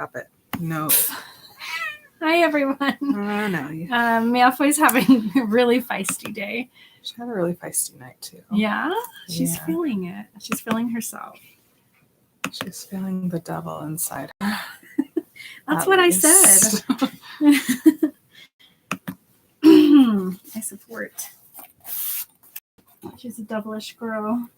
Stop it. No. Hi, everyone. Oh, no. Malfoy's having a really feisty day. She had a really feisty night, too. Yeah? She's Yeah. feeling it. She's feeling herself. She's feeling the devil inside her. That's At what least. I said. I support. She's a devilish girl.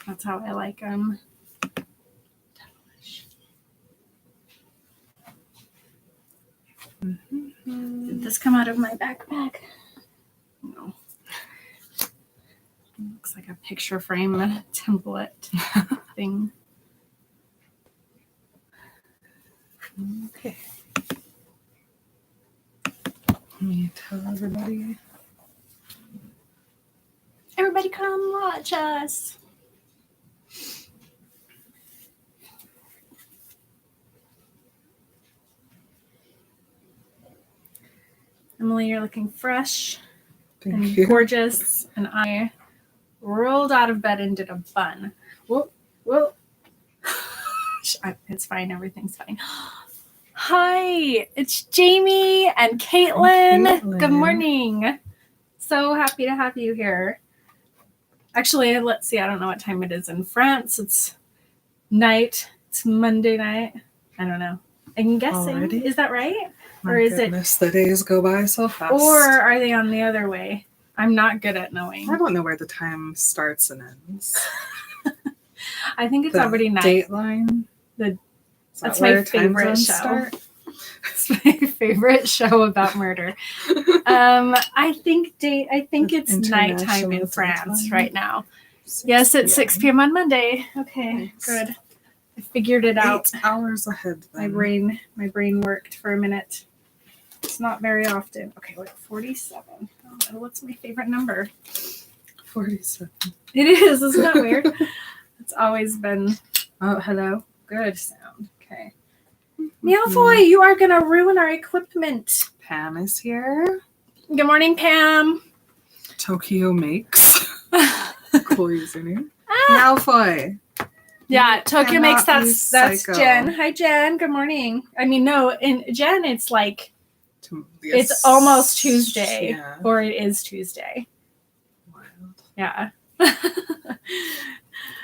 That's how I like them. Devilish. Mm-hmm. Did this come out of my backpack? No. Looks like a picture frame template thing. Okay. Let me tell everybody. Everybody come watch us. Emily, you're looking fresh and Thank you. gorgeous. And I rolled out of bed and did a bun. Whoa. It's fine. Everything's fine. Hi, it's Jamie and Caitlin. Good morning. So happy to have you here. Actually, let's see. I don't know what time it is in France. It's night. It's Monday night. I don't know. I'm guessing. Already? Is that right? My Or is goodness, the days go by so fast. Or are they on the other way? I'm not good at knowing. I don't know where the time starts and ends. I think it's The already night. Dateline. That's my favorite show. It's my favorite show about murder. I think it's nighttime in France right now. Yes, it's 6 p.m. on Monday. Okay, Nice. Good. I figured it out. 8 hours ahead then. My brain worked for a minute. It's not very often. Okay, wait, 47. Oh, what's my favorite number? 47. It is. Isn't that weird? It's always been. Oh, hello. Good sound. Okay. Malfoy, you are going to ruin our equipment. Pam is here. Good morning, Pam. Tokyo Makes. Cool username. Malfoy. Yeah, Tokyo Makes. That's Psycho. Jen. Hi, Jen. Good morning. I mean, no, in Jen, it's like Yes. it's almost Tuesday, Yeah. or it is Tuesday. Wild. Yeah.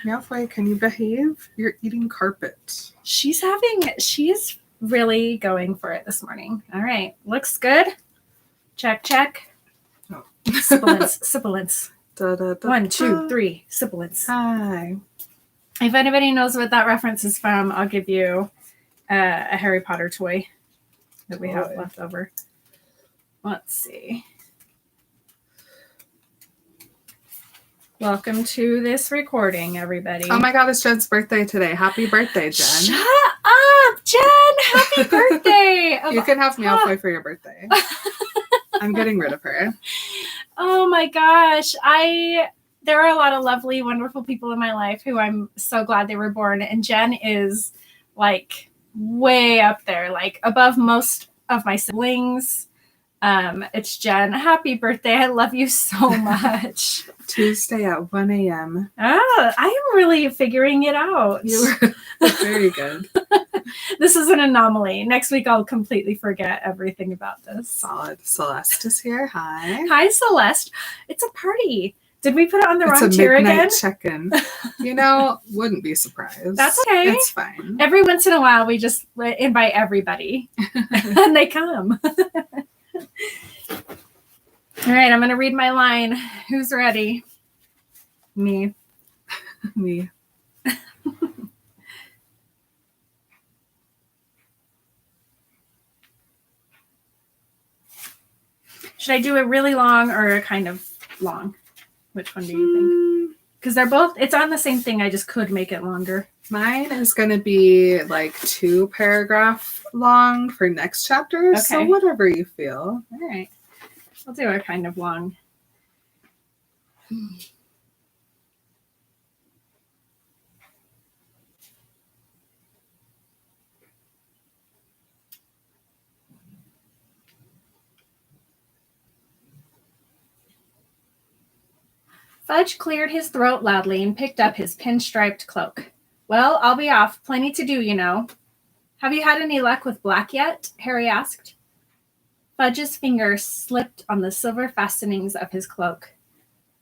Malfoy, can you behave? You're eating carpet. She's really going for it this morning. All right. Looks good. Check. Oh. Sibilance. Da, da, da, 1, 2, da. 3. Sibilance. Hi. If anybody knows what that reference is from, I'll give you a Harry Potter toy that we have left over. Let's see. Welcome to this recording, everybody. Oh my god, it's Jen's birthday today. Happy birthday, Jen. Shut up, Jen! Happy birthday! You can have Malfoy for your birthday. I'm getting rid of her. Oh my gosh. There are a lot of lovely, wonderful people in my life who I'm so glad they were born. And Jen is like way up there, like above most of my siblings. It's Jen. Happy birthday. I love you so much. Tuesday at 1 a.m. I am really figuring it out. You were very good. This is an anomaly. Next week, I'll completely forget everything about this. Solid. Celeste is here. Hi. Hi, Celeste. It's a party. Did we put it on the wrong It's a tier midnight again? check-in. Wouldn't be surprised. That's okay. It's fine. Every once in a while, we just invite everybody, and they come. All right, I'm going to read my line. Who's ready? Me. Me. Should I do a really long or a kind of long? Which one do you think? Because it's on the same thing. I just could make it longer. Mine is going to be like 2 paragraph long for next chapter. Okay. So whatever you feel. All right. I'll do a kind of long. Fudge cleared his throat loudly and picked up his pinstriped cloak. Well, I'll be off. Plenty to do, you know. Have you had any luck with Black yet? Harry asked. Fudge's finger slipped on the silver fastenings of his cloak.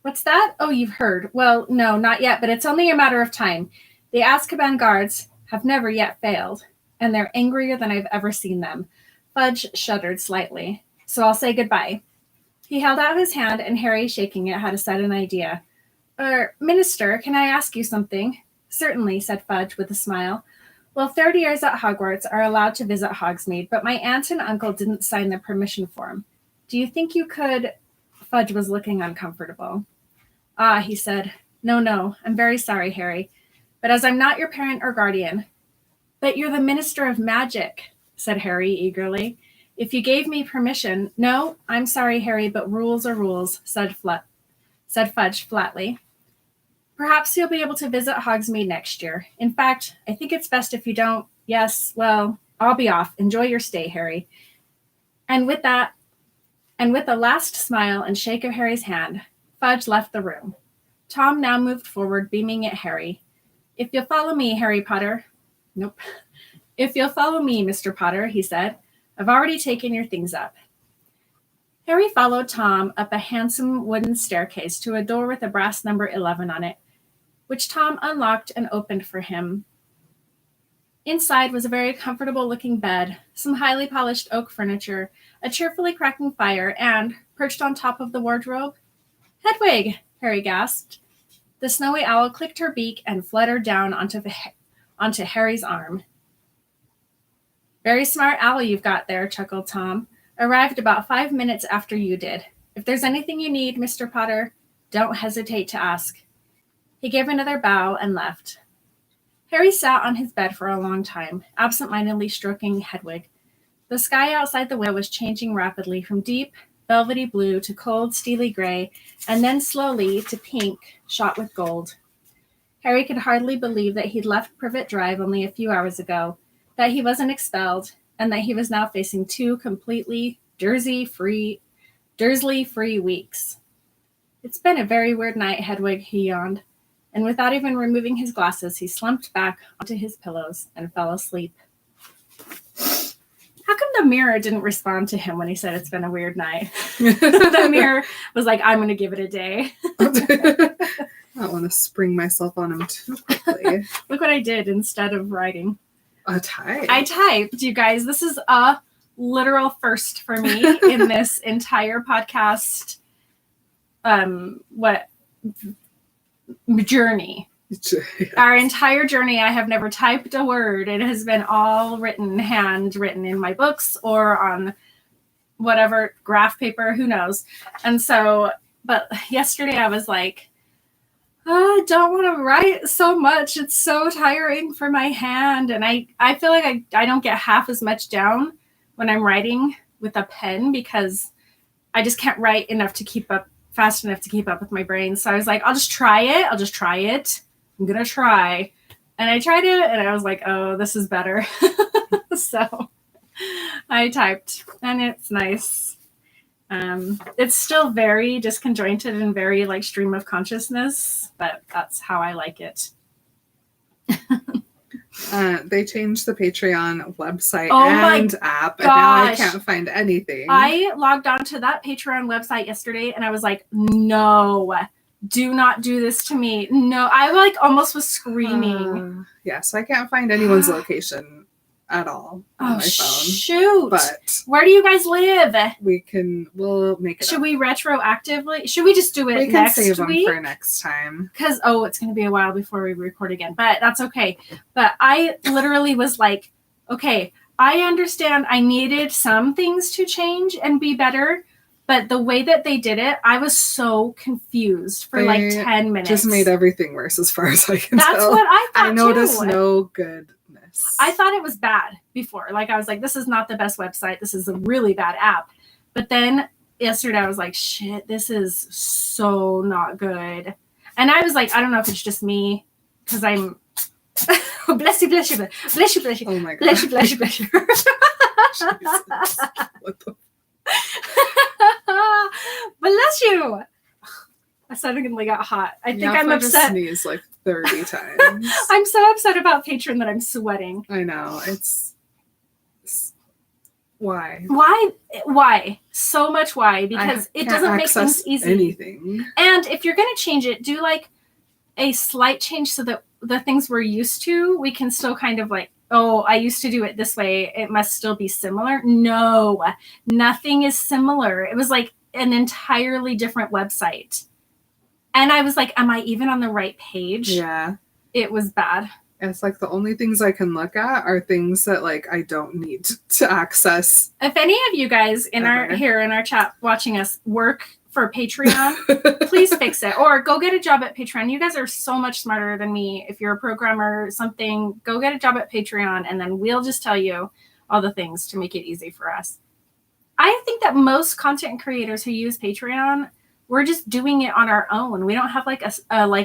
What's that? Oh, you've heard. Well, no, not yet, but it's only a matter of time. The Azkaban guards have never yet failed, and they're angrier than I've ever seen them. Fudge shuddered slightly. So I'll say goodbye. He held out his hand, and Harry, shaking it, had a sudden idea. Minister, can I ask you something? Certainly, said Fudge with a smile. Well, 30 years at Hogwarts are allowed to visit Hogsmeade, but my aunt and uncle didn't sign the permission form. Do you think you could... Fudge was looking uncomfortable. Ah, he said. No, I'm very sorry, Harry. But as I'm not your parent or guardian... But you're the Minister of Magic, said Harry eagerly. If you gave me permission... No, I'm sorry, Harry, but rules are rules, said Fudge flatly. Perhaps you'll be able to visit Hogsmeade next year. In fact, I think it's best if you don't. Yes, well, I'll be off. Enjoy your stay, Harry. And with a last smile and shake of Harry's hand, Fudge left the room. Tom now moved forward, beaming at Harry. If you'll follow me, Harry Potter. Nope. If you'll follow me, Mr. Potter, he said. I've already taken your things up. Harry followed Tom up a handsome wooden staircase to a door with a brass number 11 on it, which Tom unlocked and opened for him. Inside was a very comfortable-looking bed, some highly polished oak furniture, a cheerfully crackling fire, and, perched on top of the wardrobe, Hedwig, Harry gasped. The snowy owl clicked her beak and fluttered down onto Harry's arm. Very smart owl you've got there, chuckled Tom. Arrived about 5 minutes after you did. If there's anything you need, Mr. Potter, don't hesitate to ask. He gave another bow and left. Harry sat on his bed for a long time, absent-mindedly stroking Hedwig. The sky outside the window was changing rapidly from deep, velvety blue to cold, steely gray, and then slowly to pink, shot with gold. Harry could hardly believe that he'd left Privet Drive only a few hours ago, that he wasn't expelled, and that he was now facing 2 completely Dursley-free weeks. It's been a very weird night, Hedwig, he yawned, and without even removing his glasses, he slumped back onto his pillows and fell asleep. How come the mirror didn't respond to him when he said it's been a weird night? The mirror was like, I'm going to give it a day. I don't want to spring myself on him too quickly. Look what I did instead of writing. A type. I typed, you guys. This is a literal first for me in this entire podcast. Journey. Our entire journey, I have never typed a word. It has been all handwritten in my books or on whatever graph paper, who knows. And so, but yesterday I was like, oh, I don't want to write so much. It's so tiring for my hand. And I feel like I don't get half as much down when I'm writing with a pen because I just can't write fast enough to keep up with my brain. So I was like, I'll just try it. I'm going to try. And I tried it and I was like, oh, this is better. So I typed and it's nice. It's still very disconjointed and very like stream of consciousness, but that's how I like it. They changed the Patreon website and app, and now I can't find anything. I logged on to that Patreon website yesterday, and I was like, no, do not do this to me. No, I like almost was screaming. Yeah, so I can't find anyone's location at all on my phone. Shoot. But where do you guys live? We'll make it. Should we retroactively? Should we just do it next week? We can save them for next time. Because, it's going to be a while before we record again. But that's okay. But I literally was like, okay, I understand I needed some things to change and be better. But the way that they did it, I was so confused for like 10 minutes. Just made everything worse as far as I can tell. That's what I thought, I noticed no goodness. I thought it was bad before. Like, I was like, this is not the best website. This is a really bad app. But then yesterday I was like, shit, this is so not good. And I was like, I don't know if it's just me because I'm... bless you. Oh my God. Bless you. Jesus. What the... Bless you. I suddenly got hot. I think I'm upset. Sneeze like 30 times. I'm so upset about Patreon that I'm sweating. I know. Why? Why? So much why? Because it doesn't make things easy. Anything. And if you're going to change it, do like a slight change so that the things we're used to, we can still kind of like, oh, I used to do it this way. It must still be similar. No, nothing is similar. It was like an entirely different website. And I was like, am I even on the right page? Yeah. It was bad. It's like the only things I can look at are things that like I don't need to access. If any of you guys in our chat watching us work for Patreon, please fix it, or go get a job at Patreon. You guys are so much smarter than me. If you're a programmer or something, go get a job at Patreon, and then we'll just tell you all the things to make it easy for us. I think that most content creators who use Patreon, we're just doing it on our own. We don't have like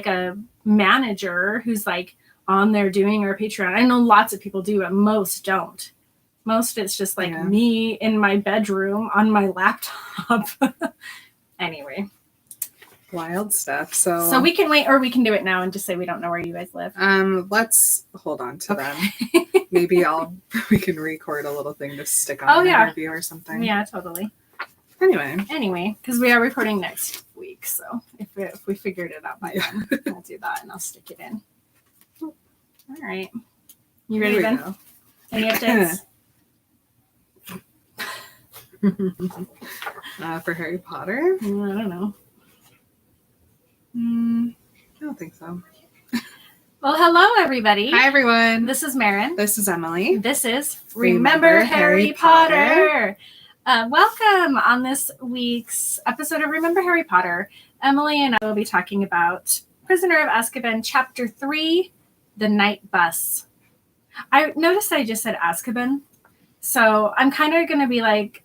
a manager who's like on there doing our Patreon. I know lots of people do, but most don't. Most it's just like me in my bedroom on my laptop. Anyway. Wild stuff. So we can wait, or we can do it now and just say we don't know where you guys live. Let's hold on to them. Maybe we can record a little thing to stick on an interview or something. Yeah, totally. Anyway, because we are recording next week, so if we figured it out by then, I'll do that and I'll stick it in. All right. You ready, Ben? Go. Any updates? For Harry Potter? I don't know. I don't think so. Well, hello, everybody. Hi, everyone. This is Marin. This is Emily. This is Remember Harry Potter. Welcome on this week's episode of Remember Harry Potter. Emily and I will be talking about Prisoner of Azkaban, Chapter 3, The Night Bus. I noticed I just said Azkaban. So I'm kind of going to be like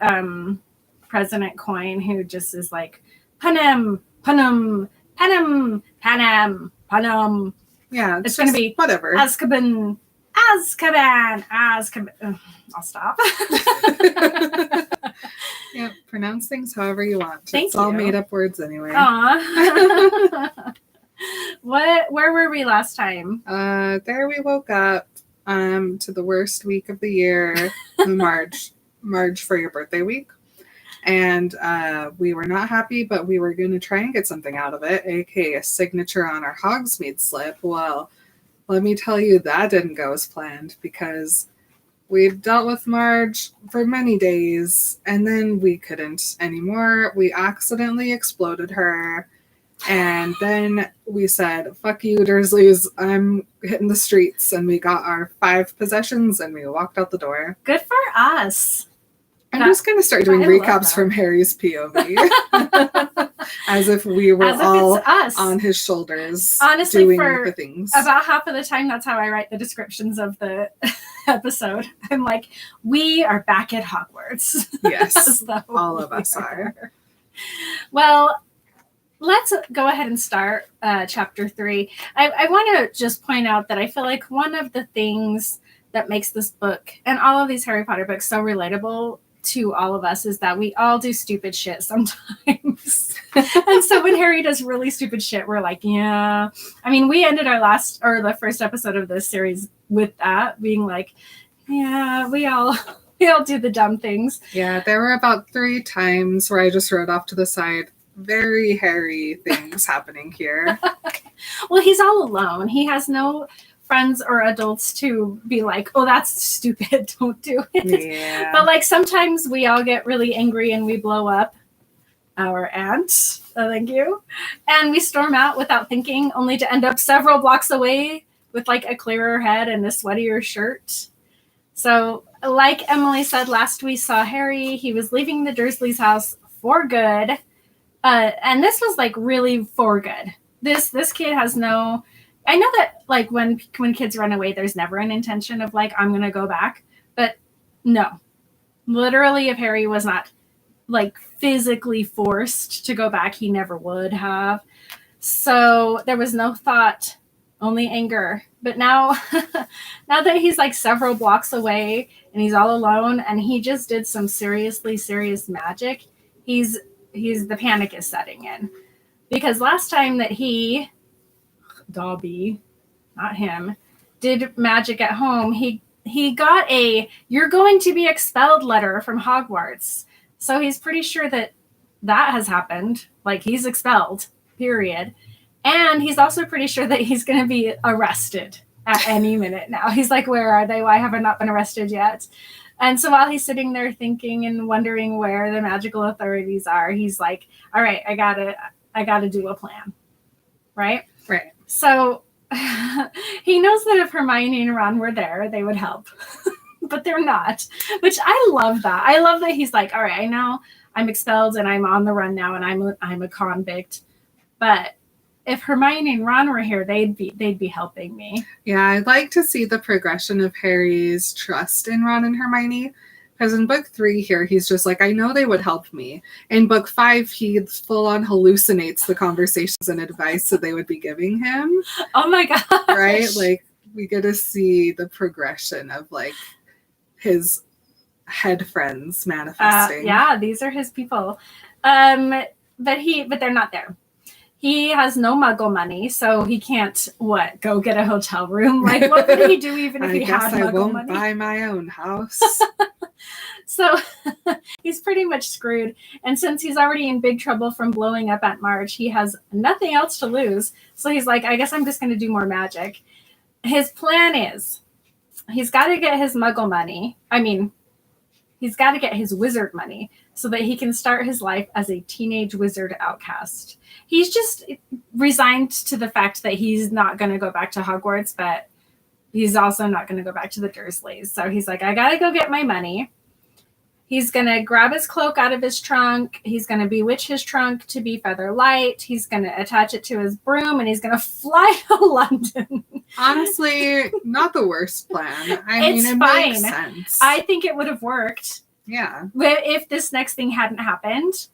President Coin, who just is like, Panem, Panem, Panem, Panem, Panem. Yeah, it's going to be whatever. Azkaban, Azkaban, Azkaban. Ugh, I'll stop. Yep, pronounce things however you want. It's all made up words anyway. Aww. Where were we last time? There we woke up to the worst week of the year, March for your birthday week. And we were not happy, but we were going to try and get something out of it, aka a signature on our Hogsmeade slip. Well, let me tell you, that didn't go as planned, because we've dealt with Marge for many days, and then we couldn't anymore. We accidentally exploded her, and then we said, fuck you, Dursleys, I'm hitting the streets, and we got our 5 possessions, and we walked out the door. Good for us. I'm just going to start doing recaps from Harry's POV. As if we were all on his shoulders. Honestly, doing for the things. About half of the time, that's how I write the descriptions of the episode. I'm like, we are back at Hogwarts. Yes, all of us are. Well, let's go ahead and start Chapter 3. I want to just point out that I feel like one of the things that makes this book and all of these Harry Potter books so relatable to all of us is that we all do stupid shit sometimes. And so when Harry does really stupid shit, we're like, yeah. I mean, we ended the first episode of this series with that being like, yeah, we all do the dumb things. Yeah, there were about 3 times where I just wrote off to the side, very Harry things happening here. Well, he's all alone. He has no friends or adults to be like, oh, that's stupid, don't do it. Yeah. But like sometimes we all get really angry and we blow up our aunt, thank you, and we storm out without thinking, only to end up several blocks away with like a clearer head and a sweatier shirt. So like Emily said, last we saw Harry, he was leaving the Dursleys' house for good, and this was like really for good. This kid has no, I know that like when kids run away, there's never an intention of like, I'm going to go back. But no, literally, if Harry was not like physically forced to go back, he never would have. So there was no thought, only anger. But now, now that he's like several blocks away and he's all alone and he just did some seriously serious magic, the panic is setting in. Because last time that he Dobby, not him, did magic at home, he got a "you're going to be expelled" letter from Hogwarts. So he's pretty sure that has happened. Like, he's expelled, period. And he's also pretty sure that he's going to be arrested at any minute now. He's like, where are they? Why have I not been arrested yet? And so while he's sitting there thinking and wondering where the magical authorities are, he's like, all right, I gotta do a plan. Right? Right. So he knows that if Hermione and Ron were there, they would help. But they're not, which I love that. I love that he's like, all right, I know I'm expelled and I'm on the run now and I'm a convict. But if Hermione and Ron were here, they'd be helping me. Yeah, I'd like to see the progression of Harry's trust in Ron and Hermione. Because in book 3 here, he's just like, I know they would help me. In book 5, he full on hallucinates the conversations and advice that they would be giving him. Oh my gosh. Right? Like, we get to see the progression of like his head friends manifesting. Yeah, these are his people. But they're not there. He has no muggle money, so he can't, go get a hotel room? Like, what would he do even if he had muggle money? I guess I won't buy my own house. So he's pretty much screwed. And since he's already in big trouble from blowing up Aunt Marge, he has nothing else to lose. So he's like, I guess I'm just going to do more magic. His plan is he's got to get his muggle money. I mean, he's got to get his wizard money so that he can start his life as a teenage wizard outcast. He's just resigned to the fact that he's not going to go back to Hogwarts, but he's also not going to go back to the Dursleys. So he's like, I got to go get my money. He's going to grab his cloak out of his trunk. He's going to bewitch his trunk to be feather light. He's going to attach it to his broom, and he's going to fly to London. Honestly, not the worst plan. I mean, it fine. Makes sense. I think it would have worked. Yeah. If this next thing hadn't happened,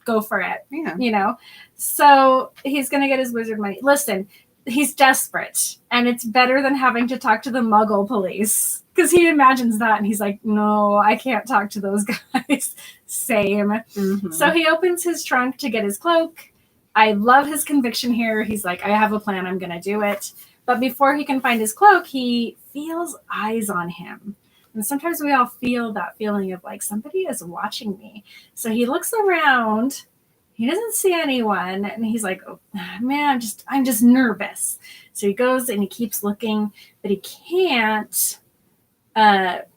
go for it. Yeah. You know? So he's going to get his wizard money. Listen, he's desperate, and it's better than having to talk to the Muggle police. Because he imagines that, and he's like, no, I can't talk to those guys. Same. Mm-hmm. So he opens his trunk to get his cloak. I love his conviction here. He's like, I have a plan. I'm going to do it. But before he can find his cloak, he feels eyes on him. And sometimes we all feel that feeling of like, somebody is watching me. So he looks around. He doesn't see anyone. And he's like, oh, man, I'm just nervous. So he goes and he keeps looking, but he can't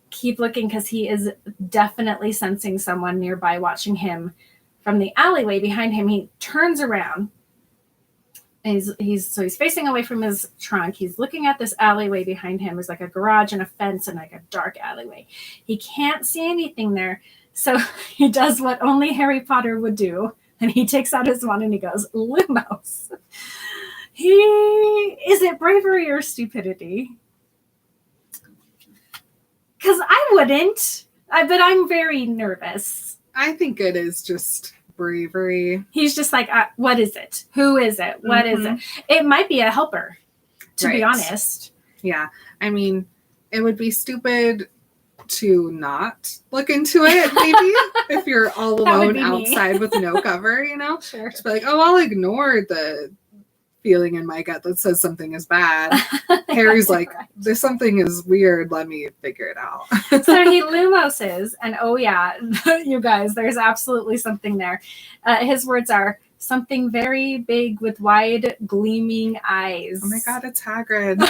keep looking because he is definitely sensing someone nearby watching him from the alleyway behind him. He turns around. And he's facing away from his trunk. He's looking at this alleyway behind him. There's like a garage and a fence and like a dark alleyway. He can't see anything there. So he does what only Harry Potter would do. And he takes out his wand and he goes, Lumos. Is it bravery or stupidity? Because I wouldn't, but I'm very nervous. I think it is just bravery. He's just like, what is it? Who is it? What is it? It might be a helper, to be honest. Yeah. I mean, it would be stupid to not look into it, maybe, if you're all alone outside with no cover, you know? Sure. Just be like, oh, I'll ignore the feeling in my gut that says something is bad. Harry's like, there's something is weird. Let me figure it out. So he Lumoses, and oh yeah, you guys, there's absolutely something there. His words are, something very big with wide gleaming eyes. Oh my God, it's Hagrid.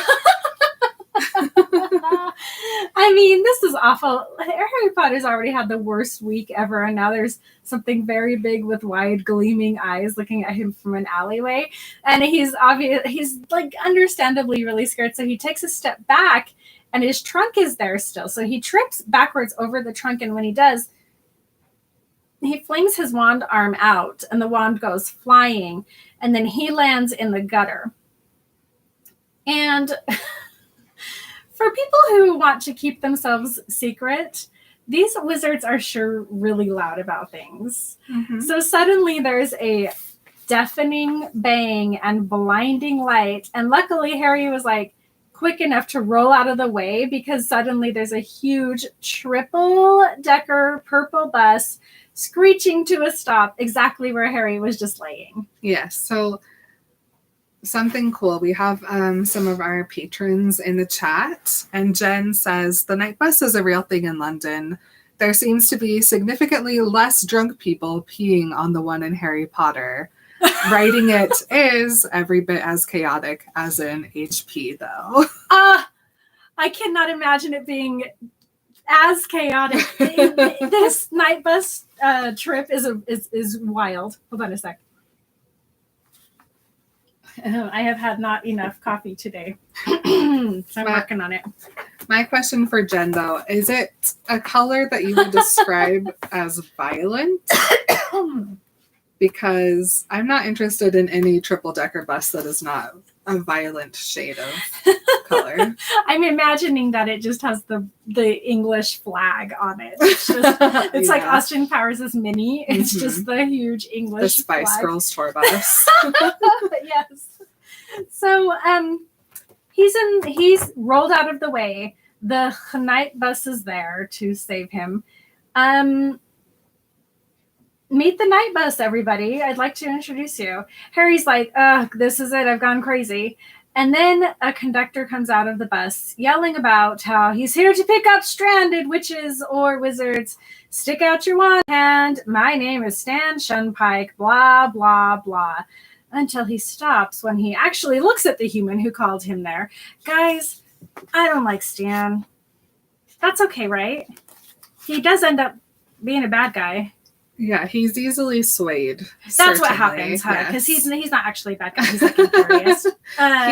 I mean, this is awful. Harry Potter's already had the worst week ever, and now there's something very big with wide gleaming eyes looking at him from an alleyway. And he's like understandably really scared. So he takes a step back, and his trunk is there still. So he trips backwards over the trunk, and when he does, he flings his wand arm out, and the wand goes flying, and then he lands in the gutter. And for people who want to keep themselves secret, these wizards are sure really loud about things. Mm-hmm. So suddenly there's a deafening bang and blinding light. And luckily Harry was like quick enough to roll out of the way, because suddenly there's a huge triple-decker purple bus screeching to a stop exactly where Harry was just laying. Yes. So something cool. We have some of our patrons in the chat, and Jen says the night bus is a real thing in London. There seems to be significantly less drunk people peeing on the one in Harry Potter. Writing it is every bit as chaotic as in HP, though. I cannot imagine it being as chaotic. This night bus trip is wild. Hold on a sec. I have had not enough coffee today, so I'm working on it. My question for Jen, though, is it a color that you would describe as violent? Because I'm not interested in any triple-decker bus that is not a violent shade of color. I'm imagining that it just has the English flag on it. It's just it's like Austin Powers' Mini. It's just the huge English the Spice flag. Girls tour bus. Yes. So he's rolled out of the way. The night bus is there to save him. Meet the night bus, everybody. I'd like to introduce you. Harry's like, this is it. I've gone crazy. And then a conductor comes out of the bus yelling about how he's here to pick up stranded witches or wizards. Stick out your wand hand. My name is Stan Shunpike. Blah, blah, blah. Until he stops when he actually looks at the human who called him there. Guys, I don't like Stan. That's okay, right? He does end up being a bad guy. Yeah, he's easily swayed. That's certainly. what happens, huh? Because he's not actually a bad guy. He's like notorious.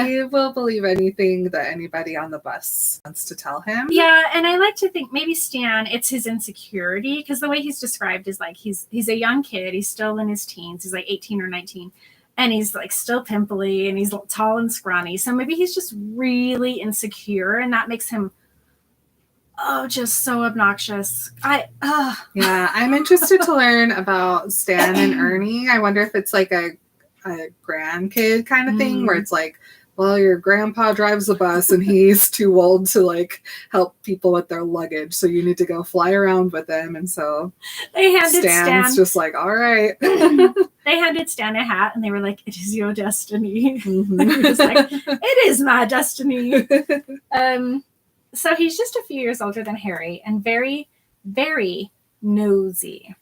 He will believe anything that anybody on the bus wants to tell him. Yeah, and I like to think maybe Stan, it's his insecurity, because the way he's described is like he's a young kid. He's still in his teens. He's like 18 or 19. And he's like still pimply and he's tall and scrawny. So maybe he's just really insecure, and that makes him just so obnoxious. Yeah, I'm interested to learn about Stan and Ernie. I wonder if it's like a grandkid kind of thing where it's like, well, your grandpa drives the bus and he's too old to like help people with their luggage, so you need to go fly around with him. And so they handed Stan's just like, all right. They handed Stan a hat and they were like, it is your destiny. Mm-hmm. He was like, it is my destiny. So he's just a few years older than Harry and very, very nosy.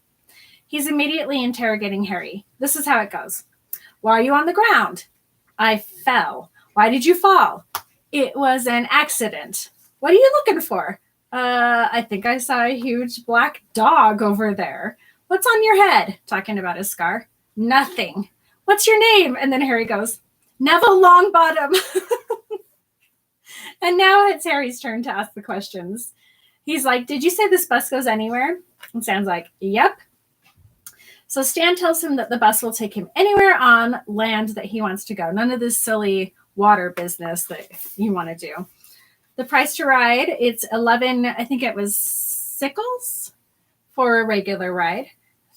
He's immediately interrogating Harry. This is how it goes. Why are you on the ground? I fell. Why did you fall? It was an accident. What are you looking for? I think I saw a huge black dog over there. What's on your head? Talking about his scar. Nothing. What's your name? And then Harry goes, Neville Longbottom. And now it's Harry's turn to ask the questions. He's like, did you say this bus goes anywhere? And Stan's like, yep. So Stan tells him that the bus will take him anywhere on land that he wants to go. None of this silly water business that you want to do. The price to ride, it's 11, I think it was sickles for a regular ride,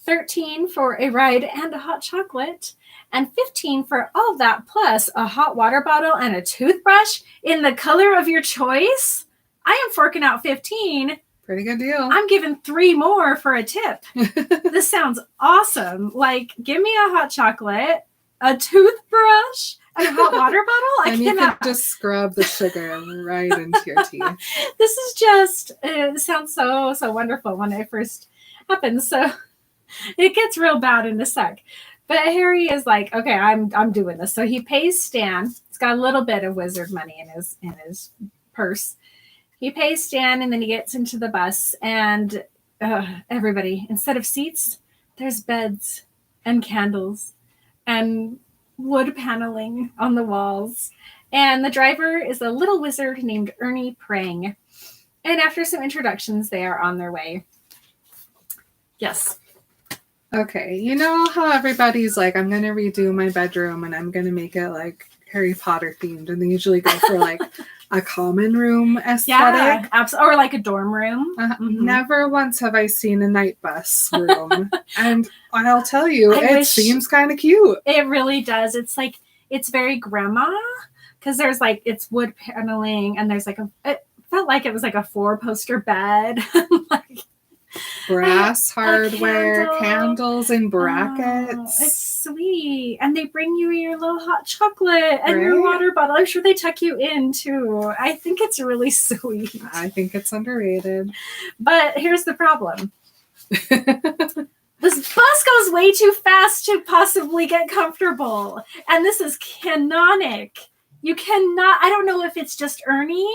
13 for a ride and a hot chocolate, and 15 for all of that, plus a hot water bottle and a toothbrush in the color of your choice. I am forking out 15. Pretty good deal. I'm giving 3 more for a tip. This sounds awesome. Like, give me a hot chocolate, a toothbrush, and a hot water bottle. And you can just scrub the sugar right into your teeth. This is just, it sounds so wonderful when it first happens. So it gets real bad in a sec. But Harry is like, okay, I'm doing this. So he pays Stan. He's got a little bit of wizard money in his purse. He pays Stan, and then he gets into the bus. And everybody, instead of seats, there's beds and candles and wood paneling on the walls. And the driver is a little wizard named Ernie Prang. And after some introductions, they are on their way. Yes. Okay, you know how everybody's like, I'm going to redo my bedroom and I'm going to make it like Harry Potter themed, and they usually go for like a common room aesthetic. Yeah, absolutely. Or like a dorm room. Never once have I seen a night bus room. And I'll tell you, it seems kind of cute. It really does. It's like, it's very grandma, because there's like, it's wood paneling, and there's like it felt like it was like a 4-poster bed. Like, brass A hardware, candle. candles, and Oh, brackets. it's sweet. And they bring you your little hot chocolate and your Right? water bottle. I'm sure they tuck you in too. I think it's really sweet. I think it's underrated. But here's the problem. This bus goes way too fast to possibly get comfortable. And this is canonic. You cannot, I don't know if it's just Ernie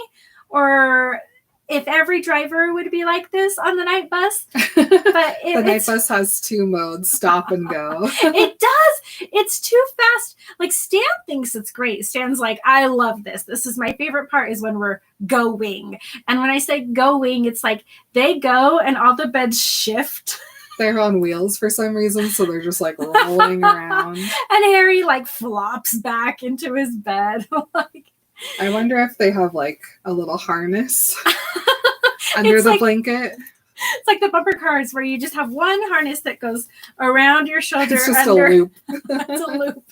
or if every driver would be like this on the night bus. But The night bus has 2 modes, stop and go. It does. It's too fast. Like Stan thinks it's great. Stan's like, I love this. This is my favorite part is when we're going. And when I say going, it's like they go and all the beds shift. They're on wheels for some reason, so they're just like rolling around. And Harry like flops back into his bed. Like, I wonder if they have like a little harness under It's the like- blanket. it's like the bumper cars where you just have one harness that goes around your shoulder. It's just under. a loop. It's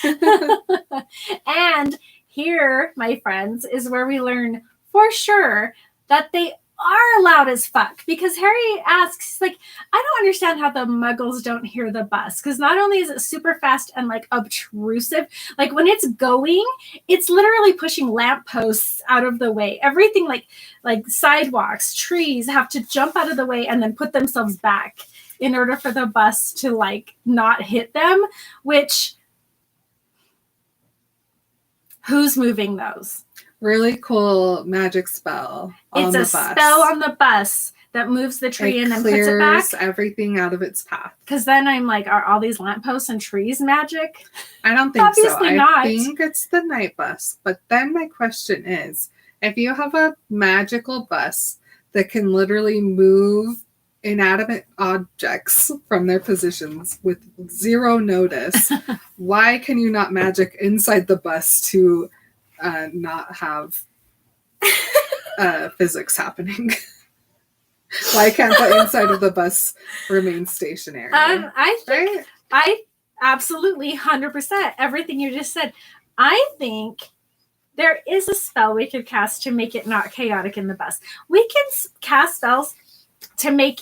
a loop. And here, my friends, is where we learn for sure that they are loud as fuck. Because Harry asks, like, I don't understand how the muggles don't hear the bus. Because not only is it super fast and like obtrusive, like when it's going, it's literally pushing lampposts out of the way. Everything like sidewalks, trees have to jump out of the way and then put themselves back in order for the bus to like not hit them, which who's moving those? Really cool magic spell on It's the a bus. spell on the bus that moves the tree It and then puts it back. clears everything out of its path. Because then I'm like, are all these lampposts and trees magic? I don't think Obviously so. not. I think it's the night bus. But then my question is, if you have a magical bus that can literally move inanimate objects from their positions with zero notice, why can you not magic inside the bus to not have physics happening? Why can't the inside of the bus remain stationary? I think Right? I absolutely 100% everything you just said. I think there is a spell we could cast to make it not chaotic in the bus. We can cast spells to make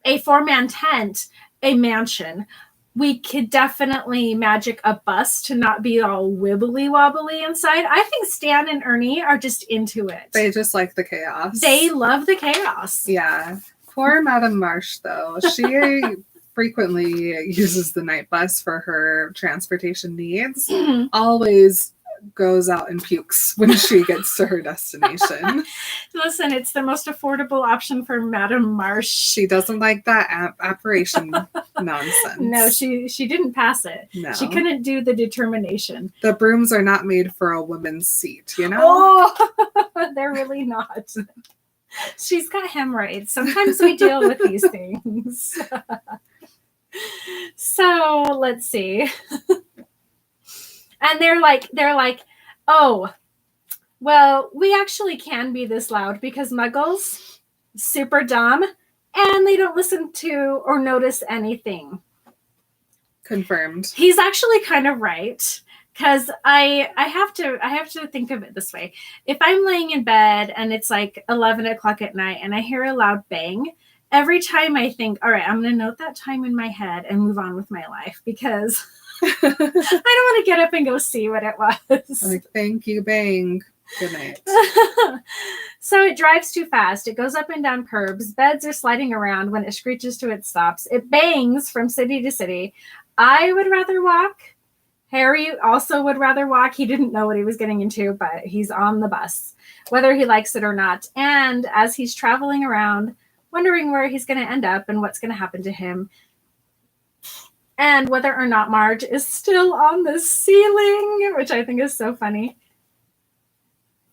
a 4-man tent a mansion. We could definitely magic a bus to not be all wibbly wobbly inside. I think Stan and Ernie are just into it. They just like the chaos. They love the chaos. Yeah. Poor Madame Marsh, though. She frequently uses the night bus for her transportation needs. Always goes out and pukes when she gets to her destination. Listen, it's the most affordable option for Madame Marsh. She doesn't like that apparition nonsense. No, she didn't pass it. No. She couldn't do the determination. The brooms are not made for a woman's seat, you know? Oh, they're really not. She's got hemorrhoids. Sometimes we deal with these things. So let's see. And they're like, oh, well, we actually can be this loud because muggles, super dumb, and they don't listen to or notice anything. Confirmed. He's actually kind of right. Because I have to think of it this way. If I'm laying in bed and it's like 11 o'clock at night and I hear a loud bang, every time I think, all right, I'm going to note that time in my head and move on with my life because I don't want to get up and go see what it was. Like, thank you, bang. Good night. So it drives too fast. It goes up and down curbs. Beds are sliding around when it screeches to its stops. It bangs from city to city. I would rather walk. Harry also would rather walk. He didn't know what he was getting into, but he's on the bus, whether he likes it or not. And as he's traveling around, wondering where he's going to end up and what's going to happen to him, and whether or not Marge is still on the ceiling, which I think is so funny.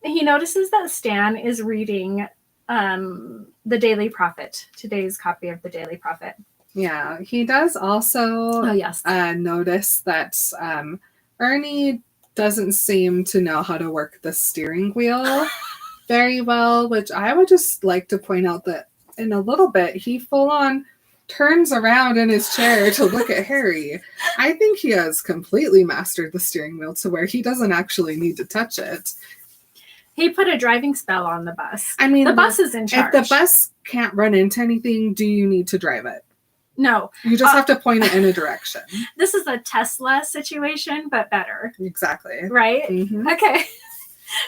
He notices that Stan is reading the Daily Prophet, today's copy of the Daily Prophet. Yeah, he does also Oh, yes. notice that Ernie doesn't seem to know how to work the steering wheel very well, which I would just like to point out that in a little bit, he full on turns around in his chair to look at Harry. I think he has completely mastered the steering wheel to where he doesn't actually need to touch it. He put a driving spell on the bus. I mean, The bus is in charge. if the bus can't run into anything, do you need to drive it? No. You just have to point it in a direction. This is a Tesla situation, but better. Exactly. Right? Mhm. Okay.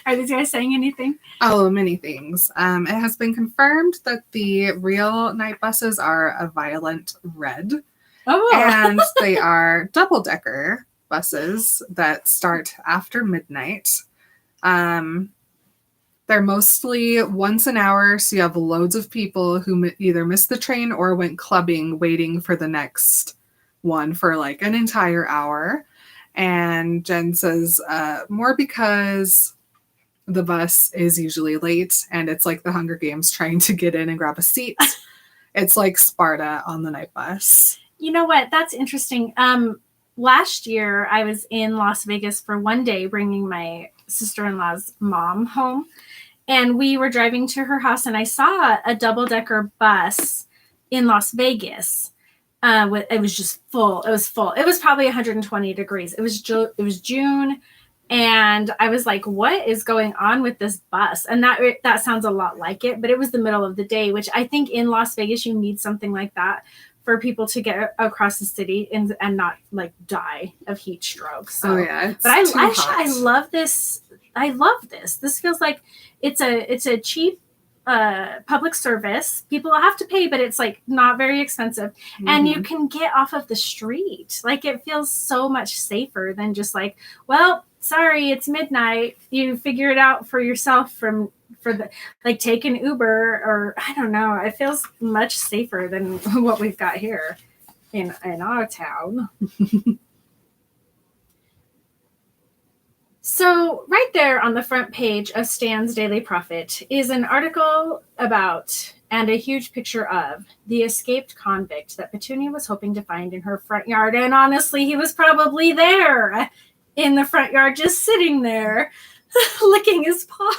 Are these guys saying anything? Oh, many things. It has been confirmed that the real night buses are a violent red, Oh. and they are double-decker buses that start after midnight. They're mostly once an hour, so you have loads of people who either missed the train or went clubbing waiting for the next one for like an entire hour. And Jen says more because the bus is usually late and it's like the Hunger Games trying to get in and grab a seat. It's like Sparta on the night bus. You know what? That's interesting. Last year, I was in Las Vegas for one day bringing my sister-in-law's mom home. And we were driving to her house, and I saw a double-decker bus in Las Vegas. It was just full. It was full. It was probably 120 degrees. It was June, and I was like, "What is going on with this bus?" And that sounds a lot like it, but it was the middle of the day, which I think in Las Vegas you need something like that for people to get across the city and not like die of heat stroke. So, yeah, but I love this. I love this. This feels like it's a cheap public service. People have to pay, but it's like not very expensive, and you can get off of the street. Like it feels so much safer than just like, well, sorry, it's midnight. You figure it out for yourself for the like take an Uber or I don't know. It feels much safer than what we've got here in our town. So right there on the front page of Stan's Daily Prophet is an article about and a huge picture of the escaped convict that Petunia was hoping to find in her front yard. And honestly, he was probably there in the front yard, just sitting there, licking his paw.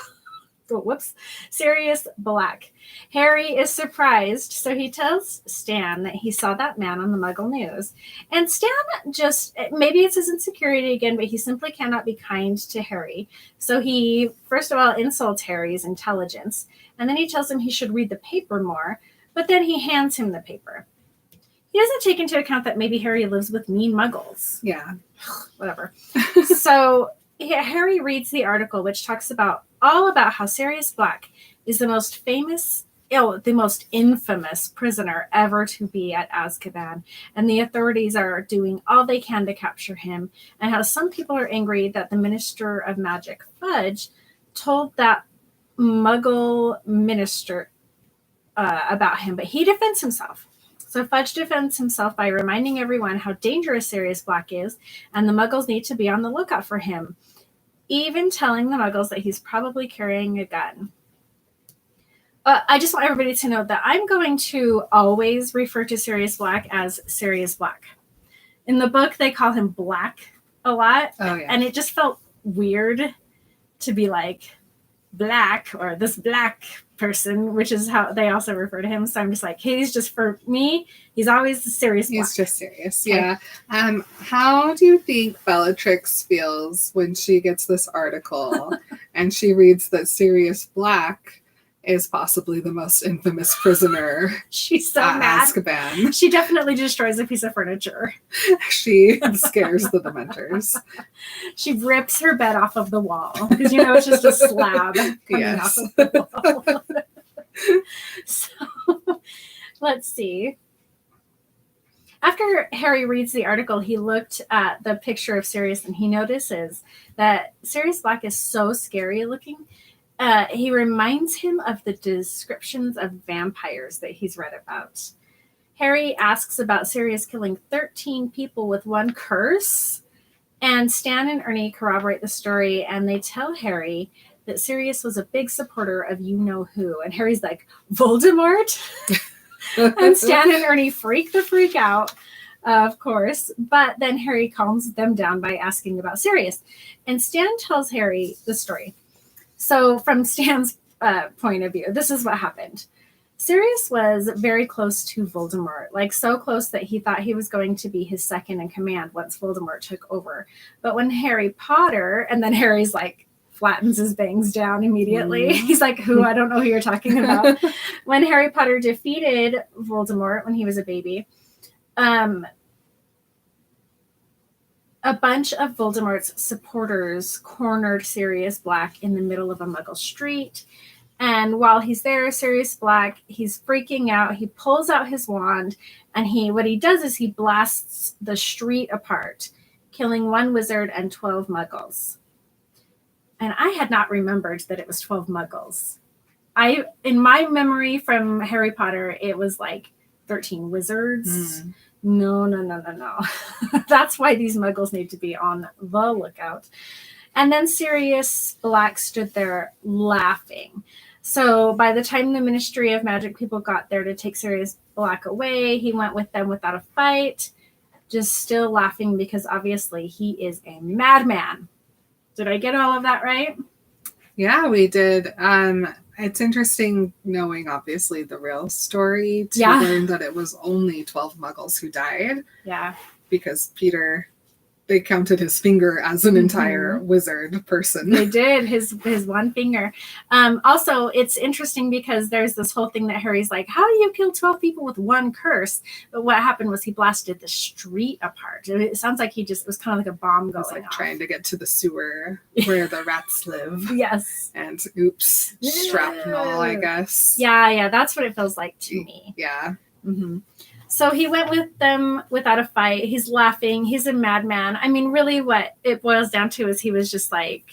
Whoops. Sirius Black. Harry is surprised, so he tells Stan that he saw that man on the Muggle News. And Stan just, maybe it's his insecurity again, but he simply cannot be kind to Harry. So he, first of all, insults Harry's intelligence, and then he tells him he should read the paper more, but then he hands him the paper. He doesn't take into account that maybe Harry lives with mean Muggles. Yeah. Whatever. So Harry reads the article, which talks all about how Sirius Black is the most infamous prisoner ever to be at Azkaban, and the authorities are doing all they can to capture him, and how some people are angry that the Minister of Magic, Fudge, told that Muggle minister about him, but he defends himself. So Fudge defends himself by reminding everyone how dangerous Sirius Black is, and the Muggles need to be on the lookout for him, even telling the Muggles that he's probably carrying a gun. I just want everybody to know that I'm going to always refer to Sirius Black as Sirius Black. In the book, they call him Black a lot, and it just felt weird to be like Black or this black person, which is how they also refer to him. So I'm just like, he's just, for me, he's always the Sirius Black. He's just Sirius, yeah. How do you think Bellatrix feels when she gets this article and she reads that Sirius Black is possibly the most infamous prisoner? She's so mad. Azkaban. She definitely destroys a piece of furniture. She scares the Dementors. She rips her bed off of the wall because it's just a slab coming off of the wall. So let's see. After Harry reads the article, he looked at the picture of Sirius and he notices that Sirius Black is so scary looking. He reminds him of the descriptions of vampires that he's read about. Harry asks about Sirius killing 13 people with one curse, and Stan and Ernie corroborate the story, and they tell Harry that Sirius was a big supporter of you-know-who, and Harry's like, Voldemort? And Stan and Ernie freak out, of course, but then Harry calms them down by asking about Sirius, and Stan tells Harry the story. So from Stan's point of view, this is what happened. Sirius was very close to Voldemort, like so close that he thought he was going to be his second in command once Voldemort took over. But when Harry Potter, and then Harry's like flattens his bangs down immediately. Mhm. He's like, who? I don't know who you're talking about. When Harry Potter defeated Voldemort when he was a baby, a bunch of Voldemort's supporters cornered Sirius Black in the middle of a Muggle street. And while he's there, Sirius Black, he's freaking out. He pulls out his wand, and what he does is he blasts the street apart, killing one wizard and 12 Muggles. And I had not remembered that it was 12 Muggles. In my memory from Harry Potter, it was like 13 wizards. No. That's why these Muggles need to be on the lookout. And then Sirius Black stood there laughing. So by the time the Ministry of Magic people got there to take Sirius Black away, he went with them without a fight, just still laughing because obviously he is a madman. Did I get all of that right? Yeah, we did. It's interesting knowing, obviously, the real story to learn that it was only 12 Muggles who died. Yeah. Because Peter, they counted his finger as an entire wizard person. They did, his one finger. Also, it's interesting because there's this whole thing that Harry's like, how do you kill 12 people with one curse? But what happened was he blasted the street apart. It sounds like it was kind of like a bomb going like off. Trying to get to the sewer where the rats live. Yes. And oops, shrapnel, I guess. Yeah, that's what it feels like to me. Yeah. Mm-hmm. So he went with them without a fight. He's laughing. He's a madman. I mean, really what it boils down to is he was just like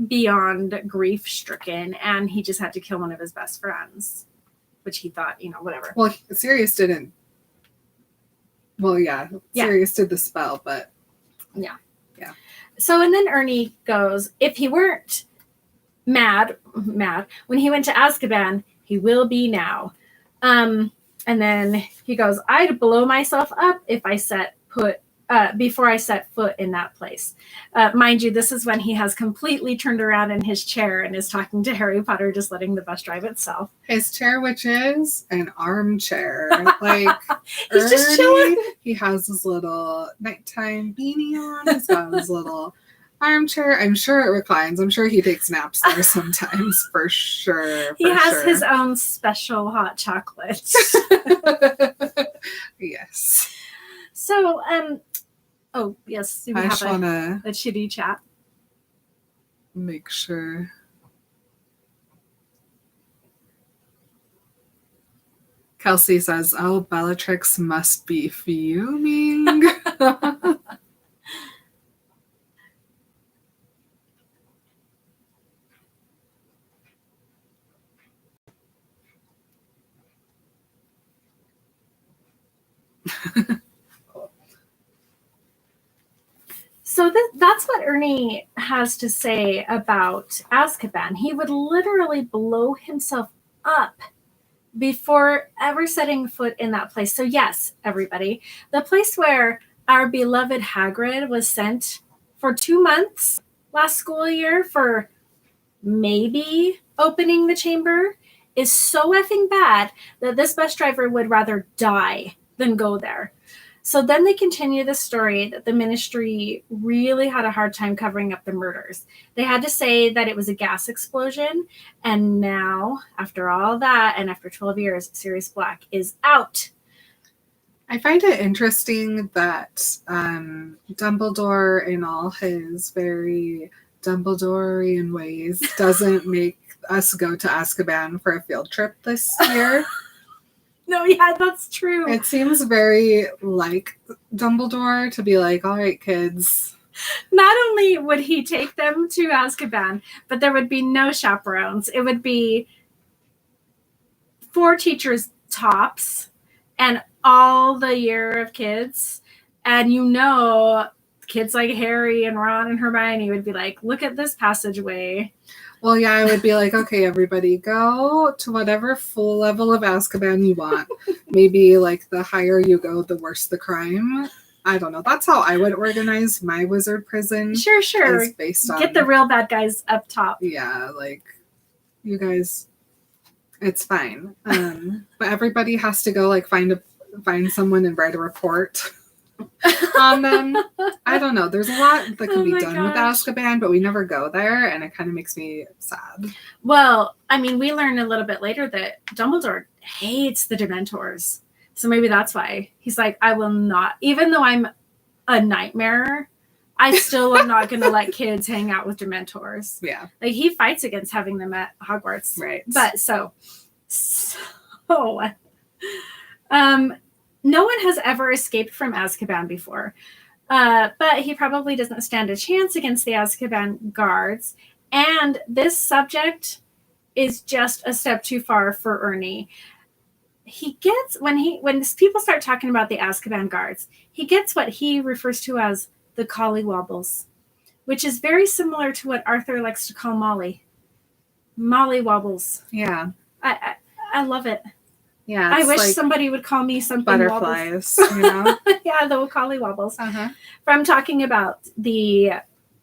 beyond grief stricken, and he just had to kill one of his best friends, which he thought, whatever. Well, Sirius didn't. Well, Sirius did the spell, but. Yeah. So, and then Ernie goes, if he weren't mad when he went to Azkaban, he will be now. And then he goes, I'd blow myself up if I before I set foot in that place. Mind you, this is when he has completely turned around in his chair and is talking to Harry Potter, just letting the bus drive itself. His chair, which is an armchair. Like, he's just chilling. He has his little nighttime beanie on. He's got his little armchair. I'm sure it reclines. I'm sure he takes naps there sometimes, for sure. He has his own special hot chocolate. Yes. So, oh yes, we have a chitty chat. Make sure. Kelsey says, "Oh, Bellatrix must be fuming." So that's what Ernie has to say about Azkaban. He would literally blow himself up before ever setting foot in that place. So yes, everybody, the place where our beloved Hagrid was sent for 2 months last school year for maybe opening the chamber is so effing bad that this bus driver would rather die than go there. So then they continue the story that the ministry really had a hard time covering up the murders. They had to say that it was a gas explosion. And now, after all that, and after 12 years, Sirius Black is out. I find it interesting that Dumbledore, in all his very Dumbledorean ways, doesn't make us go to Azkaban for a field trip this year. No, yeah, that's true. It seems very like Dumbledore to be like, all right, kids. Not only would he take them to Azkaban, but there would be no chaperones. It would be 4 teachers tops and all the year of kids. And kids like Harry and Ron and Hermione would be like, look at this passageway. Well, yeah, I would be like, okay, everybody, go to whatever full level of Azkaban you want. Maybe, like, the higher you go, the worse the crime. I don't know. That's how I would organize my wizard prison. Sure. Based on, get the real bad guys up top. Yeah, like, you guys, it's fine. But everybody has to go, like, find someone and write a report. on them. I don't know. There's a lot that can be my done with gosh. Azkaban, but we never go there, and it kind of makes me sad. Well, I mean, we learn a little bit later that Dumbledore hates the Dementors. So maybe that's why. He's like, I will not, even though I'm a nightmare, I still am not going to let kids hang out with Dementors. Yeah. Like, he fights against having them at Hogwarts. Right. But no one has ever escaped from Azkaban before. But he probably doesn't stand a chance against the Azkaban guards. And this subject is just a step too far for Ernie. He gets, when people start talking about the Azkaban guards, he gets what he refers to as the collywobbles, which is very similar to what Arthur likes to call Molly. Molly wobbles. Yeah. I love it. Yeah. I it's wish like somebody would call me something butterflies, wobbles. you know? Yeah, the collywobbles. Uh-huh. From talking about the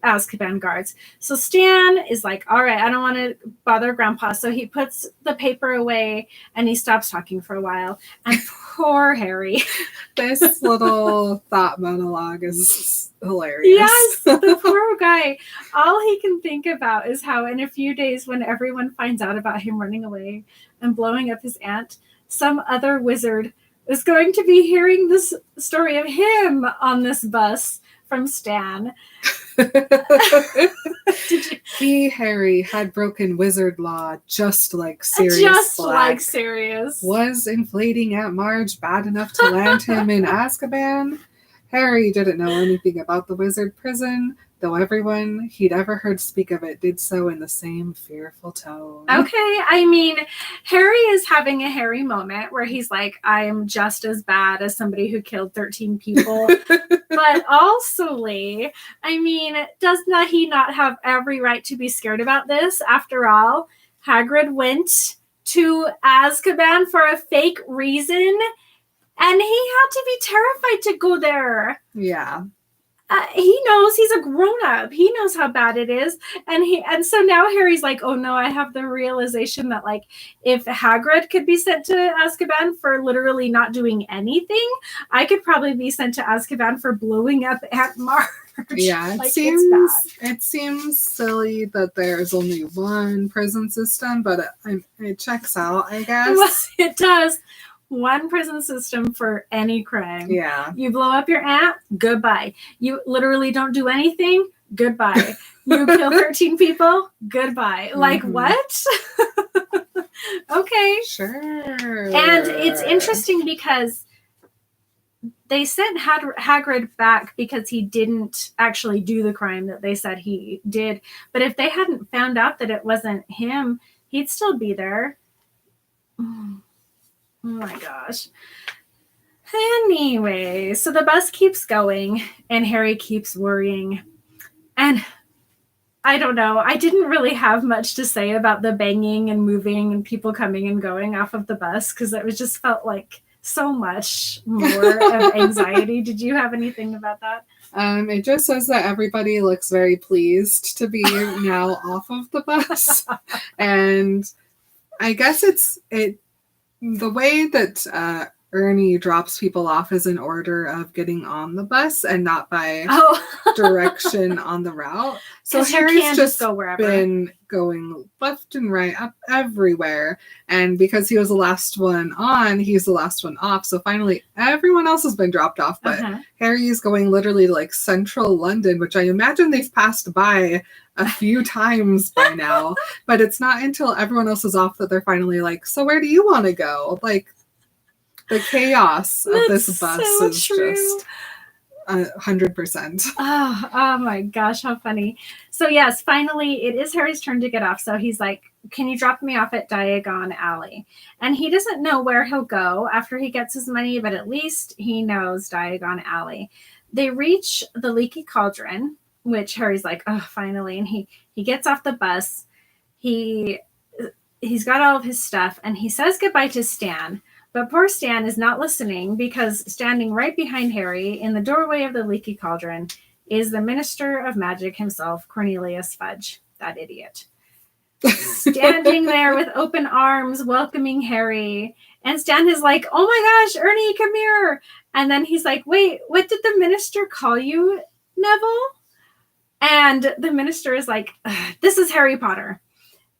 Azkaban guards. So Stan is like, all right, I don't want to bother Grandpa. So he puts the paper away and he stops talking for a while. And poor Harry. This little thought monologue is hilarious. Yes, the poor guy. All he can think about is how in a few days when everyone finds out about him running away and blowing up his aunt, some other wizard is going to be hearing this story of him on this bus from Stan. He, Harry, had broken wizard law just like Sirius Just Black. like Sirius. Was inflating Aunt Marge bad enough to land him in Azkaban? Harry didn't know anything about the wizard prison, though everyone he'd ever heard speak of it did so in the same fearful tone. Okay, I mean, Harry is having a Harry moment where he's like, I am just as bad as somebody who killed 13 people. But also, Lee, I mean, does not he not have every right to be scared about this? After all, Hagrid went to Azkaban for a fake reason, and he had to be terrified to go there. Yeah. He knows, he's a grown-up. He knows how bad it is. And so now Harry's like, oh no, I have the realization that like if Hagrid could be sent to Azkaban for literally not doing anything, I could probably be sent to Azkaban for blowing up Aunt Marge. Yeah, Like, it seems silly that there's only one prison system, but it checks out, I guess. It does. One prison system for any crime. Yeah. You blow up your aunt, goodbye. You literally don't do anything, goodbye. You kill 13 people, goodbye. Like, what? Okay. Sure. And it's interesting because they sent Hagrid back because he didn't actually do the crime that they said he did. But if they hadn't found out that it wasn't him, he'd still be there. Oh my gosh. Anyway, so the bus keeps going and Harry keeps worrying. And I don't know, I didn't really have much to say about the banging and moving and people coming and going off of the bus because it was just felt like so much more of anxiety. Did you have anything about that? It just says that everybody looks very pleased to be now off of the bus. And I guess the way that Ernie drops people off is in order of getting on the bus and not by direction on the route. So Harry's just go wherever. been going left and right, up everywhere. And because he was the last one on, he's the last one off. So finally, everyone else has been dropped off. But Harry's going literally to like central London, which I imagine they've passed by a few times by now. But it's not until everyone else is off that they're finally like, so where do you want to go? Like, the chaos of this bus is just 100%. Oh my gosh, how funny. So yes, finally it is Harry's turn to get off. So he's like, can you drop me off at Diagon Alley? And he doesn't know where he'll go after he gets his money, but at least he knows Diagon Alley. They reach the Leaky Cauldron, which Harry's like, oh, finally. And he gets off the bus. He's got all of his stuff and he says goodbye to Stan. But poor Stan is not listening because standing right behind Harry in the doorway of the Leaky Cauldron is the Minister of Magic himself, Cornelius Fudge, that idiot. standing there with open arms, welcoming Harry. And Stan is like, oh my gosh, Ernie, come here. And then he's like, wait, what did the minister call you, Neville? And the minister is like, this is Harry Potter.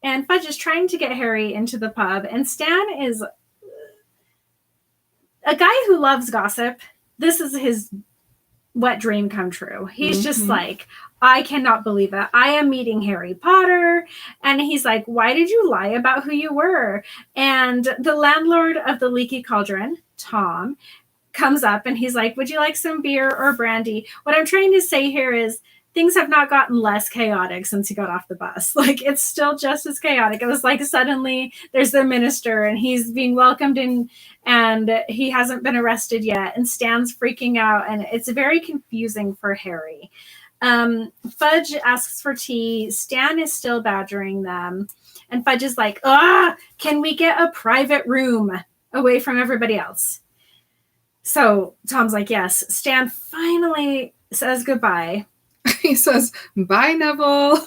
And Fudge is trying to get Harry into the pub. And Stan is a guy who loves gossip. This is his wet dream come true. He's just like, I cannot believe it. I am meeting Harry Potter. And he's like, why did you lie about who you were? And the landlord of the Leaky Cauldron, Tom, comes up and he's like, would you like some beer or brandy? What I'm trying to say here is things have not gotten less chaotic since he got off the bus. Like, it's still just as chaotic. It was like suddenly there's the minister and he's being welcomed in and he hasn't been arrested yet. And Stan's freaking out. And it's very confusing for Harry. Fudge asks for tea. Stan is still badgering them. And Fudge is like, can we get a private room away from everybody else? So Tom's like, yes. Stan finally says goodbye. He says, bye, Neville.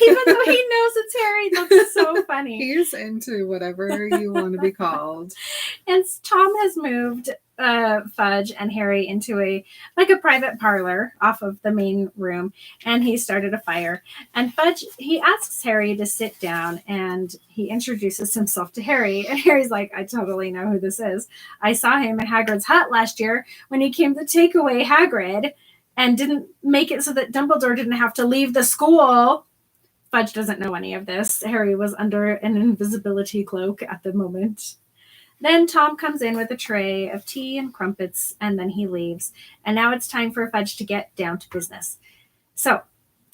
Even though he knows it's Harry, that's so funny. He's into whatever you want to be called. And Tom has moved Fudge and Harry into a private parlor off of the main room, and he started a fire. And Fudge, he asks Harry to sit down, and he introduces himself to Harry. And Harry's like, I totally know who this is. I saw him in Hagrid's hut last year when he came to take away Hagrid and didn't make it so that Dumbledore didn't have to leave the school. Fudge doesn't know any of this. Harry was under an invisibility cloak at the moment. Then Tom comes in with a tray of tea and crumpets, and then he leaves. And now it's time for Fudge to get down to business. So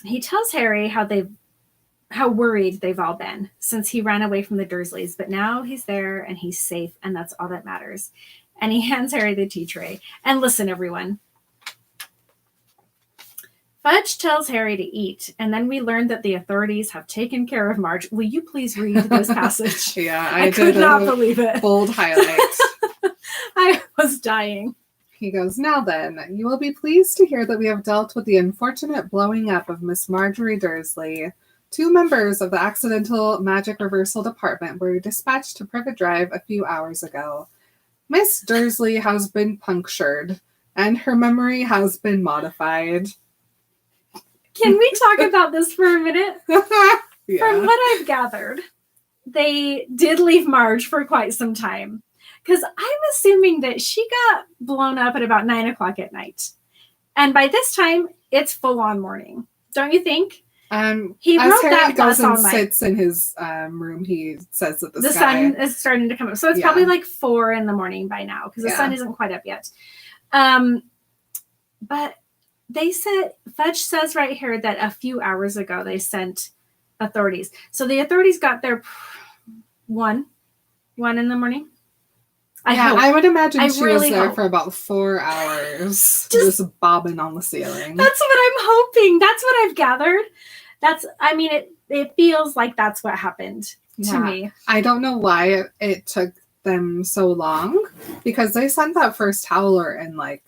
he tells Harry how worried they've all been since he ran away from the Dursleys. But now he's there and he's safe, and that's all that matters. And he hands Harry the tea tray. And listen, everyone. Fudge tells Harry to eat, and then we learn that the authorities have taken care of Marge. Will you please read this passage? Yeah, I could not believe it. Bold highlight. I was dying. He goes, now then, you will be pleased to hear that we have dealt with the unfortunate blowing up of Miss Marjorie Dursley. 2 members of the Accidental Magic Reversal Department were dispatched to Privet Drive a few hours ago. Miss Dursley has been punctured, and her memory has been modified. Can we talk about this for a minute? Yeah. From what I've gathered, they did leave Marge for quite some time. Because I'm assuming that she got blown up at about 9 o'clock at night. And by this time, it's full-on morning. Don't you think? He as wrote Harry that goes bus all and night. sits in his room, he says that the sun is starting to come up. So it's probably like 4 in the morning by now. Because the sun isn't quite up yet. But they said, Fudge says right here that a few hours ago they sent authorities. So the authorities got there 1 in the morning. I would imagine she really was there hope. for about 4 hours, just bobbing on the ceiling. That's what I'm hoping. That's what I've gathered. It feels like that's what happened to me. I don't know why it took them so long, because they sent that first howler in like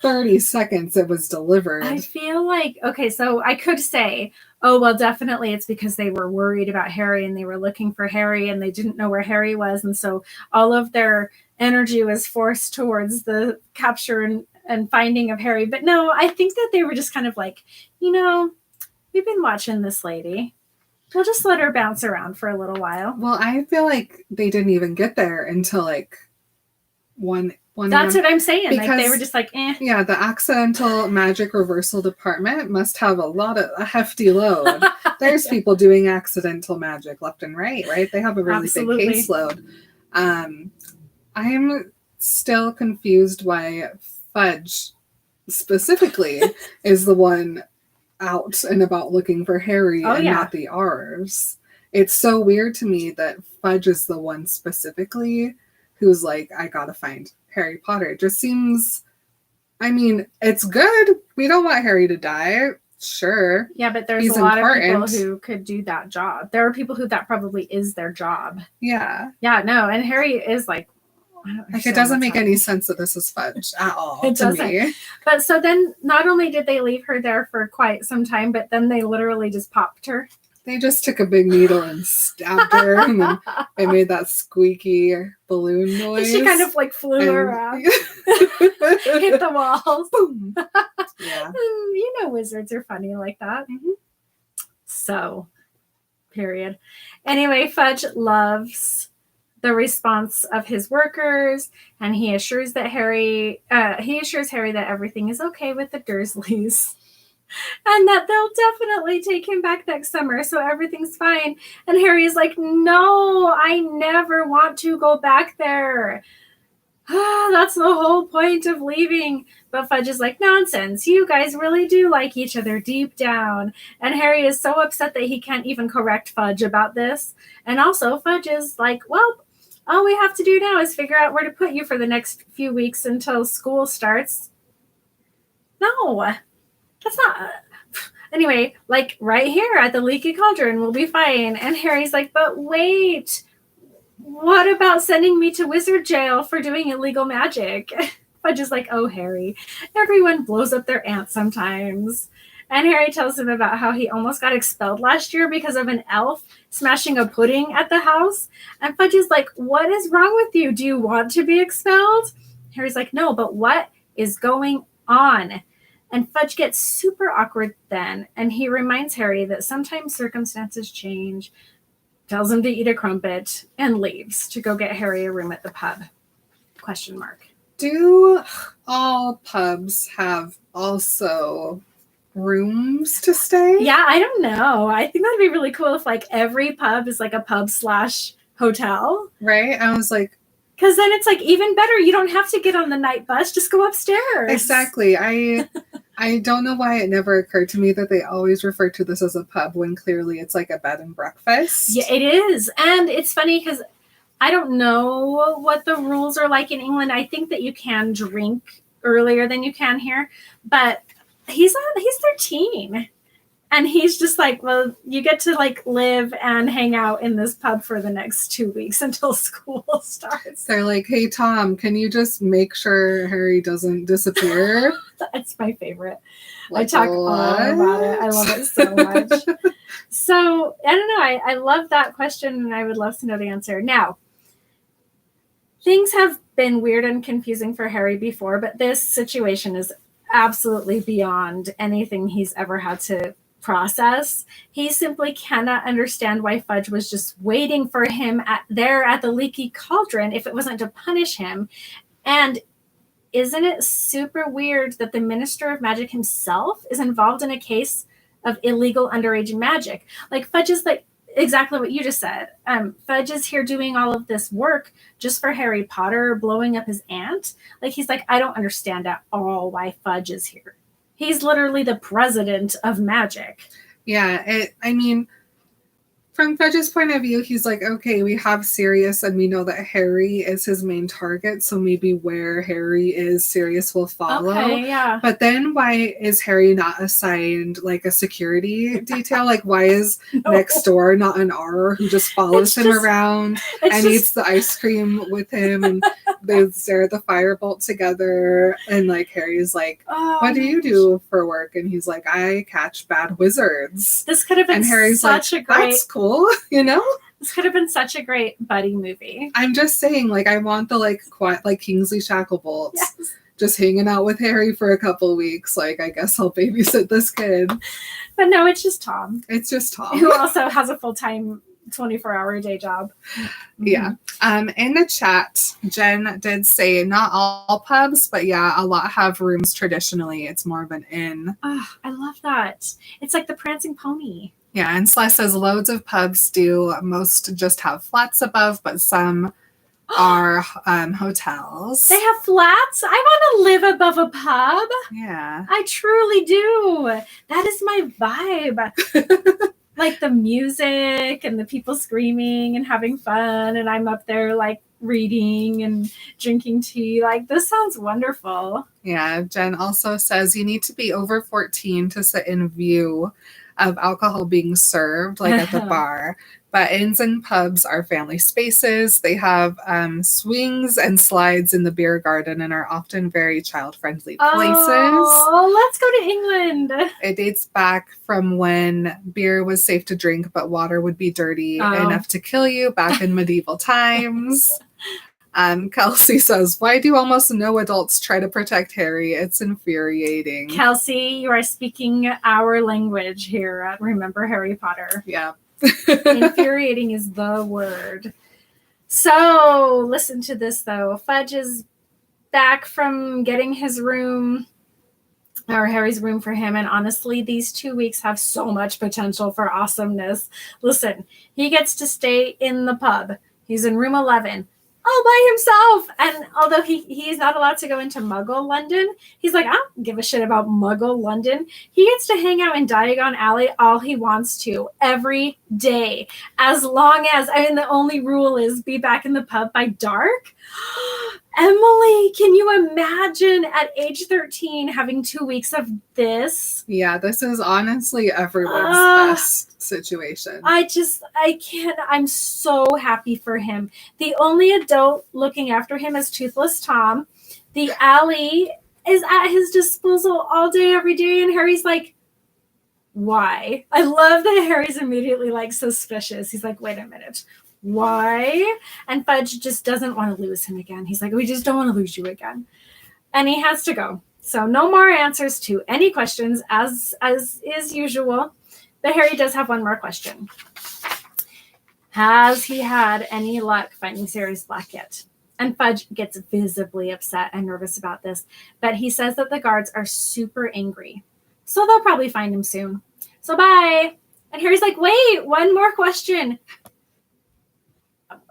30 seconds it was delivered. I feel like, okay, so I could say, oh, well, definitely it's because they were worried about Harry and they were looking for Harry and they didn't know where Harry was. And so all of their energy was forced towards the capture and finding of Harry. But no, I think that they were just kind of like, we've been watching this lady. We'll just let her bounce around for a little while. Well, I feel like they didn't even get there until like 1 That's what I'm saying. Because, like they were just like, eh. Yeah, the Accidental Magic Reversal Department must have a hefty load. There's people doing accidental magic left and right? They have a really big caseload. I'm still confused why Fudge specifically is the one out and about looking for Harry not the R's. It's so weird to me that Fudge is the one specifically who's like, I gotta find Harry Potter. It just seems, it's good. We don't want Harry to die. Sure. Yeah, but there's a lot of people who could do that job. There are people who that probably is their job. Yeah. Yeah, no. And Harry is like, Like, it doesn't make any sense that this is Fudge at all It to doesn't. me. But so then not only did they leave her there for quite some time, but then they literally just popped her. They just took a big needle and stabbed her, and then it made that squeaky balloon noise. She kind of like flew around, hit the walls. Boom. Yeah. You know, wizards are funny like that. Mhm. So, period. Anyway, Fudge loves the response of his workers, and he assures Harry that everything is okay with the Dursleys. And that they'll definitely take him back next summer, so everything's fine. And Harry is like, no, I never want to go back there. That's the whole point of leaving. But Fudge is like, nonsense. You guys really do like each other deep down. And Harry is so upset that he can't even correct Fudge about this. And also, Fudge is like, well, all we have to do now is figure out where to put you for the next few weeks until school starts. No. That's not. Anyway, like right here at the Leaky Cauldron, we'll be fine. And Harry's like, but wait, what about sending me to wizard jail for doing illegal magic? Fudge is like, oh, Harry, everyone blows up their aunt sometimes. And Harry tells him about how he almost got expelled last year because of an elf smashing a pudding at the house. And Fudge is like, what is wrong with you? Do you want to be expelled? Harry's like, no, but what is going on? And Fudge gets super awkward then, and he reminds Harry that sometimes circumstances change, tells him to eat a crumpet, and leaves to go get Harry a room at the pub. ? Do all pubs have also rooms to stay? Yeah, I don't know. I think that'd be really cool if like every pub is like a pub/hotel. Right? I was like, because then it's like even better. You don't have to get on the night bus. Just go upstairs. Exactly. I don't know why it never occurred to me that they always refer to this as a pub when clearly it's like a bed and breakfast. Yeah, it is. And it's funny because I don't know what the rules are like in England. I think that you can drink earlier than you can here. But he's 13. And he's just like, well, you get to like live and hang out in this pub for the next 2 weeks until school starts. They're like, hey, Tom, can you just make sure Harry doesn't disappear? That's my favorite. Like, I talk all about it. I love it so much. So, I don't know. I love that question, and I would love to know the answer. Now, things have been weird and confusing for Harry before, but this situation is absolutely beyond anything he's ever had to process. He simply cannot understand why Fudge was just waiting for him at the Leaky Cauldron if it wasn't to punish him. And isn't it super weird that the Minister of Magic himself is involved in a case of illegal underage magic? Like, Fudge is like exactly what you just said. Fudge is here doing all of this work just for Harry Potter blowing up his aunt. Like, he's like, I don't understand at all why Fudge is here. He's literally the president of magic. Yeah, I mean, from Fudge's point of view, he's like, okay, we have Sirius and we know that Harry is his main target, so maybe where Harry is, Sirius will follow. Okay, yeah. But then why is Harry not assigned like a security detail? Like, why is next door not an R who just follows him around and eats the ice cream with him, and they stare at the firebolt together, and like Harry's like, what do you do for work? And he's like, I catch bad wizards. This could have been Harry's such like, a great... That's cool. You know, this could have been such a great buddy movie. I'm just saying, like, I want the like quiet, like Kingsley Shacklebolt, just hanging out with Harry for a couple weeks. Like, I guess I'll babysit this kid. But no, it's just Tom. It's just Tom, who also has a full-time 24-hour day job. Yeah. In the chat, Jen did say not all pubs, but yeah, a lot have rooms traditionally. It's more of an inn. Oh, I love that. It's like the Prancing Pony. Yeah, and Celeste says loads of pubs do. Most just have flats above, but some are hotels. They have flats? I want to live above a pub. Yeah. I truly do. That is my vibe. Like the music and the people screaming and having fun, and I'm up there like reading and drinking tea. Like, this sounds wonderful. Yeah, Jen also says you need to be over 14 to sit in view of alcohol being served, like at the bar. But inns and pubs are family spaces. They have swings and slides in the beer garden and are often very child-friendly places. Oh, let's go to England. It dates back from when beer was safe to drink, but water would be dirty enough to kill you back in medieval times. Kelsey says, why do almost no adults try to protect Harry? It's infuriating. Kelsey, you are speaking our language here at Remember Harry Potter. Yeah. Infuriating is the word. So, listen to this, though. Fudge is back from getting his room, or Harry's room for him, and honestly, these 2 weeks have so much potential for awesomeness. Listen, he gets to stay in the pub. He's in room 11. All by himself. And although he's not allowed to go into Muggle London, he's like, I don't give a shit about Muggle London. He gets to hang out in Diagon Alley all he wants to every day. As long as, the only rule is be back in the pub by dark. Emily, can you imagine at age 13 having 2 weeks of this? Yeah, this is honestly everyone's best situation. I can't. I'm so happy for him. The only adult looking after him is Toothless Tom. The alley is at his disposal all day, every day. And Harry's like, why? I love that Harry's immediately like suspicious. He's like, wait a minute. Why? And Fudge just doesn't want to lose him again. He's like, we just don't want to lose you again. And he has to go. So no more answers to any questions as is usual. But Harry does have one more question. Has he had any luck finding Sirius Black yet? And Fudge gets visibly upset and nervous about this. But he says that the guards are super angry. So they'll probably find him soon. So bye. And Harry's like, wait, one more question.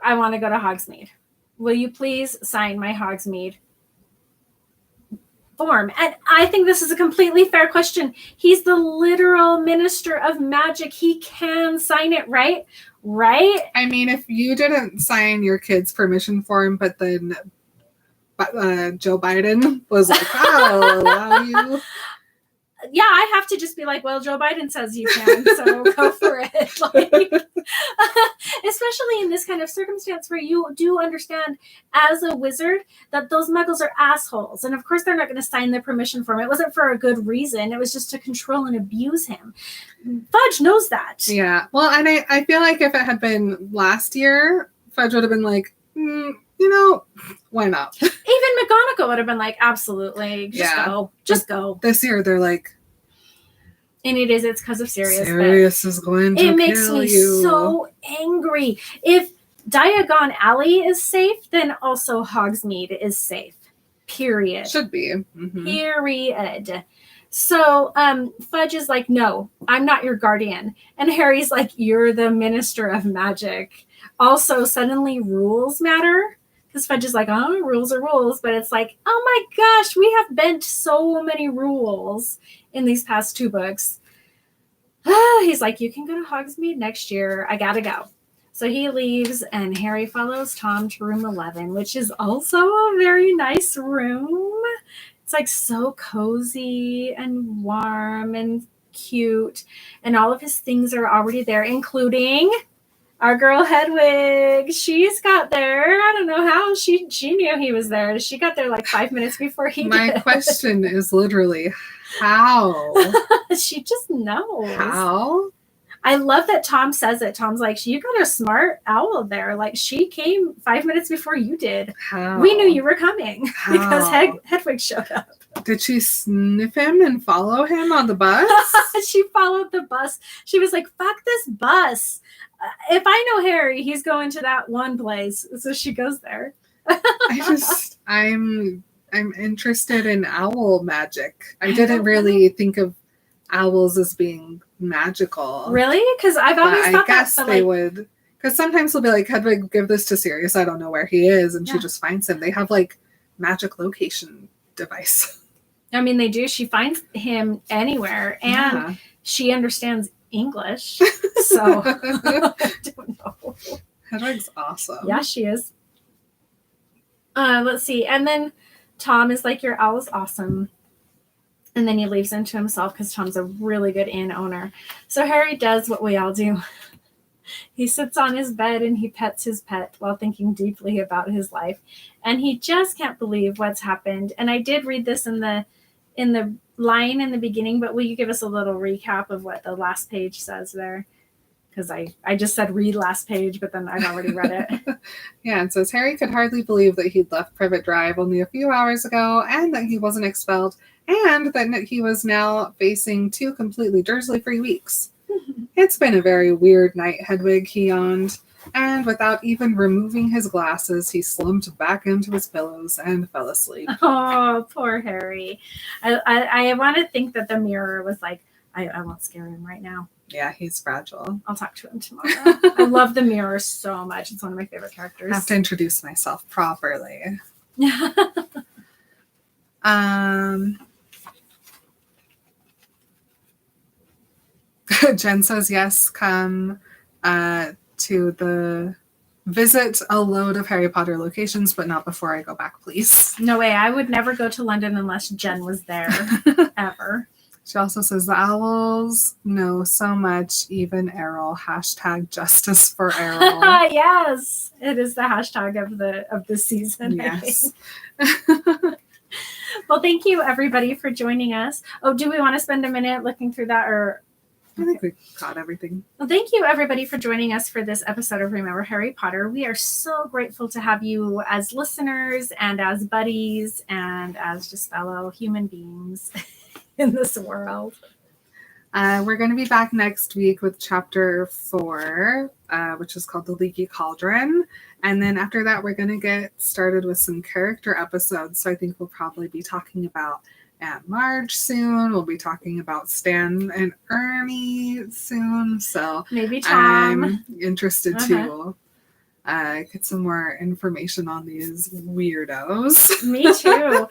I want to go to Hogsmeade. Will you please sign my Hogsmeade form? And I think this is a completely fair question. He's the literal minister of magic. He can sign it, right? Right? I mean, if you didn't sign your kid's permission form, but then Joe Biden was like, I'll allow you. Yeah, I have to just be like, well, Joe Biden says you can, so go for it. Like, especially in this kind of circumstance where you do understand as a wizard that those muggles are assholes. And of course, they're not going to sign the permission form. It wasn't for a good reason. It was just to control and abuse him. Fudge knows that. Yeah. Well, and I feel like if it had been last year, Fudge would have been like, why not? Even McGonagall would have been like, absolutely, just go. This year, they're like, and it's because of Sirius. Sirius is going to kill you. It makes me so angry. If Diagon Alley is safe, then also Hogsmeade is safe. Period. Should be. Mm-hmm. Period. So Fudge is like, no, I'm not your guardian. And Harry's like, you're the minister of magic. Also, suddenly rules matter. Because Fudge is like, oh, rules are rules. But it's like, oh my gosh, we have bent so many rules in these past 2 books. He's like, you can go to Hogsmeade next year. I gotta go. So he leaves and Harry follows Tom to room 11, which is also a very nice room. It's like so cozy and warm and cute. And all of his things are already there, including our girl Hedwig. She's got there. I don't know how she knew he was there. She got there like 5 minutes before he did. My question is literally, how? She just knows. How? I love that Tom says it. Tom's like, you got a smart owl there. Like, she came 5 minutes before you did. How? We knew you were coming because Hedwig showed up. Did she sniff him and follow him on the bus? She followed the bus. She was like, fuck this bus. If I know Harry, he's going to that one place. So she goes there. I'm interested in owl magic. I didn't really think of owls as being magical. Really? Because I've always thought I guess they would. Because sometimes they'll be like, Hedwig, give this to Sirius. I don't know where he is. And she just finds him. They have like magic location device. I mean, they do. She finds him anywhere. And she understands English. So I don't know. Hedwig's awesome. Yeah, she is. Let's see. And then Tom is like, your owl is awesome. And then he leaves him to himself because Tom's a really good inn owner. So Harry does what we all do. He sits on his bed and he pets his pet while thinking deeply about his life. And he just can't believe what's happened. And I did read this in the line in the beginning, but will you give us a little recap of what the last page says there? Because I just said read last page, but then I've already read it. Yeah, it says Harry could hardly believe that he'd left Privet Drive only a few hours ago, and that he wasn't expelled, and that he was now facing 2 completely Dursley-free weeks. It's been a very weird night, Hedwig, he yawned, and without even removing his glasses, he slumped back into his pillows and fell asleep. Oh, poor Harry. I want to think that the mirror was like, I won't scare him right now. Yeah, he's fragile. I'll talk to him tomorrow. I love the mirror so much. It's one of my favorite characters. I have to introduce myself properly. Jen says yes, come to the visit a load of Harry Potter locations, but not before I go back, please. No way. I would never go to London unless Jen was there, ever. She also says the owls know so much, even Errol. # justice for Errol. Yes, it is the hashtag of the season. Yes. Well, thank you everybody for joining us. Oh, do we want to spend a minute looking through that, or? I think we got everything. Well, thank you everybody for joining us for this episode of Remember Harry Potter. We are so grateful to have you as listeners and as buddies and as just fellow human beings in this world. We're going to be back next week with chapter 4, which is called The Leaky Cauldron. And then after that, we're going to get started with some character episodes. So I think we'll probably be talking about Aunt Marge soon. We'll be talking about Stan and Ernie soon. So Maybe Tom. I'm interested to get some more information on these weirdos. Me too.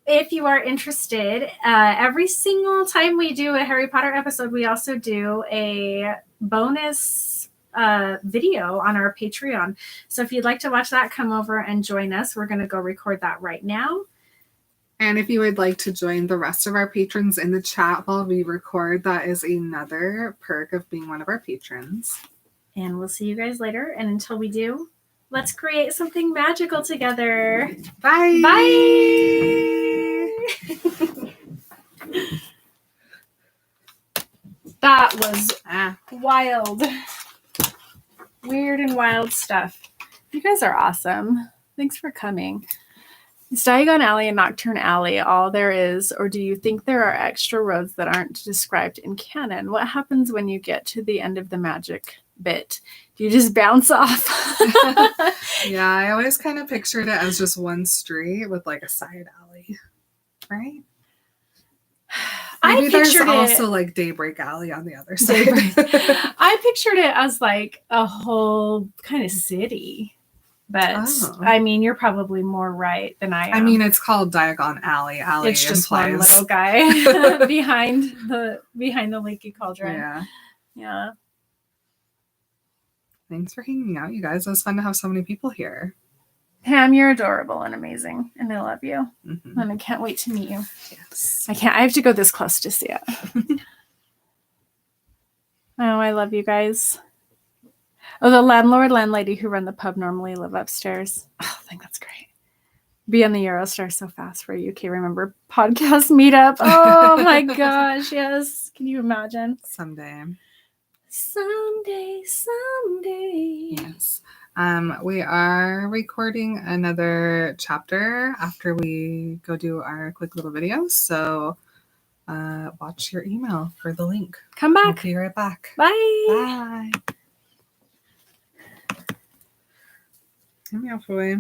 If you are interested, every single time we do a Harry Potter episode, we also do a bonus video on our Patreon. So if you'd like to watch that, come over and join us. We're going to go record that right now. And if you would like to join the rest of our patrons in the chat while we record, that is another perk of being one of our patrons. And we'll see you guys later. And until we do, let's create something magical together. Bye. Bye. That was wild. Weird and wild stuff. You guys are awesome. Thanks for coming. Is Diagon Alley and Nocturne Alley all there is, or do you think there are extra roads that aren't described in canon? What happens when you get to the end of the magic bit? Do you just bounce off? Yeah, I always kind of pictured it as just one street with like a side alley, right? Maybe there's also like Daybreak Alley on the other side. I pictured it as like a whole kind of city. But I mean, you're probably more right than I am. I mean, it's called Diagon Alley. It's just one little guy behind the Leaky Cauldron. Yeah. Thanks for hanging out, you guys. It was fun to have so many people here. Pam, you're adorable and amazing, and I love you. Mm-hmm. And I can't wait to meet you. Yes. I have to go this close to see it. Oh, I love you guys. Oh, the landlady who run the pub normally live upstairs. Oh, I think that's great. Be on the Eurostar So Fast for a UK Remember podcast meetup. Oh my gosh, yes. Can you imagine? Someday. Yes. We are recording another chapter after we go do our quick little video. So watch your email for the link. Come back. We'll be right back. Bye. Bye. Come here, boy.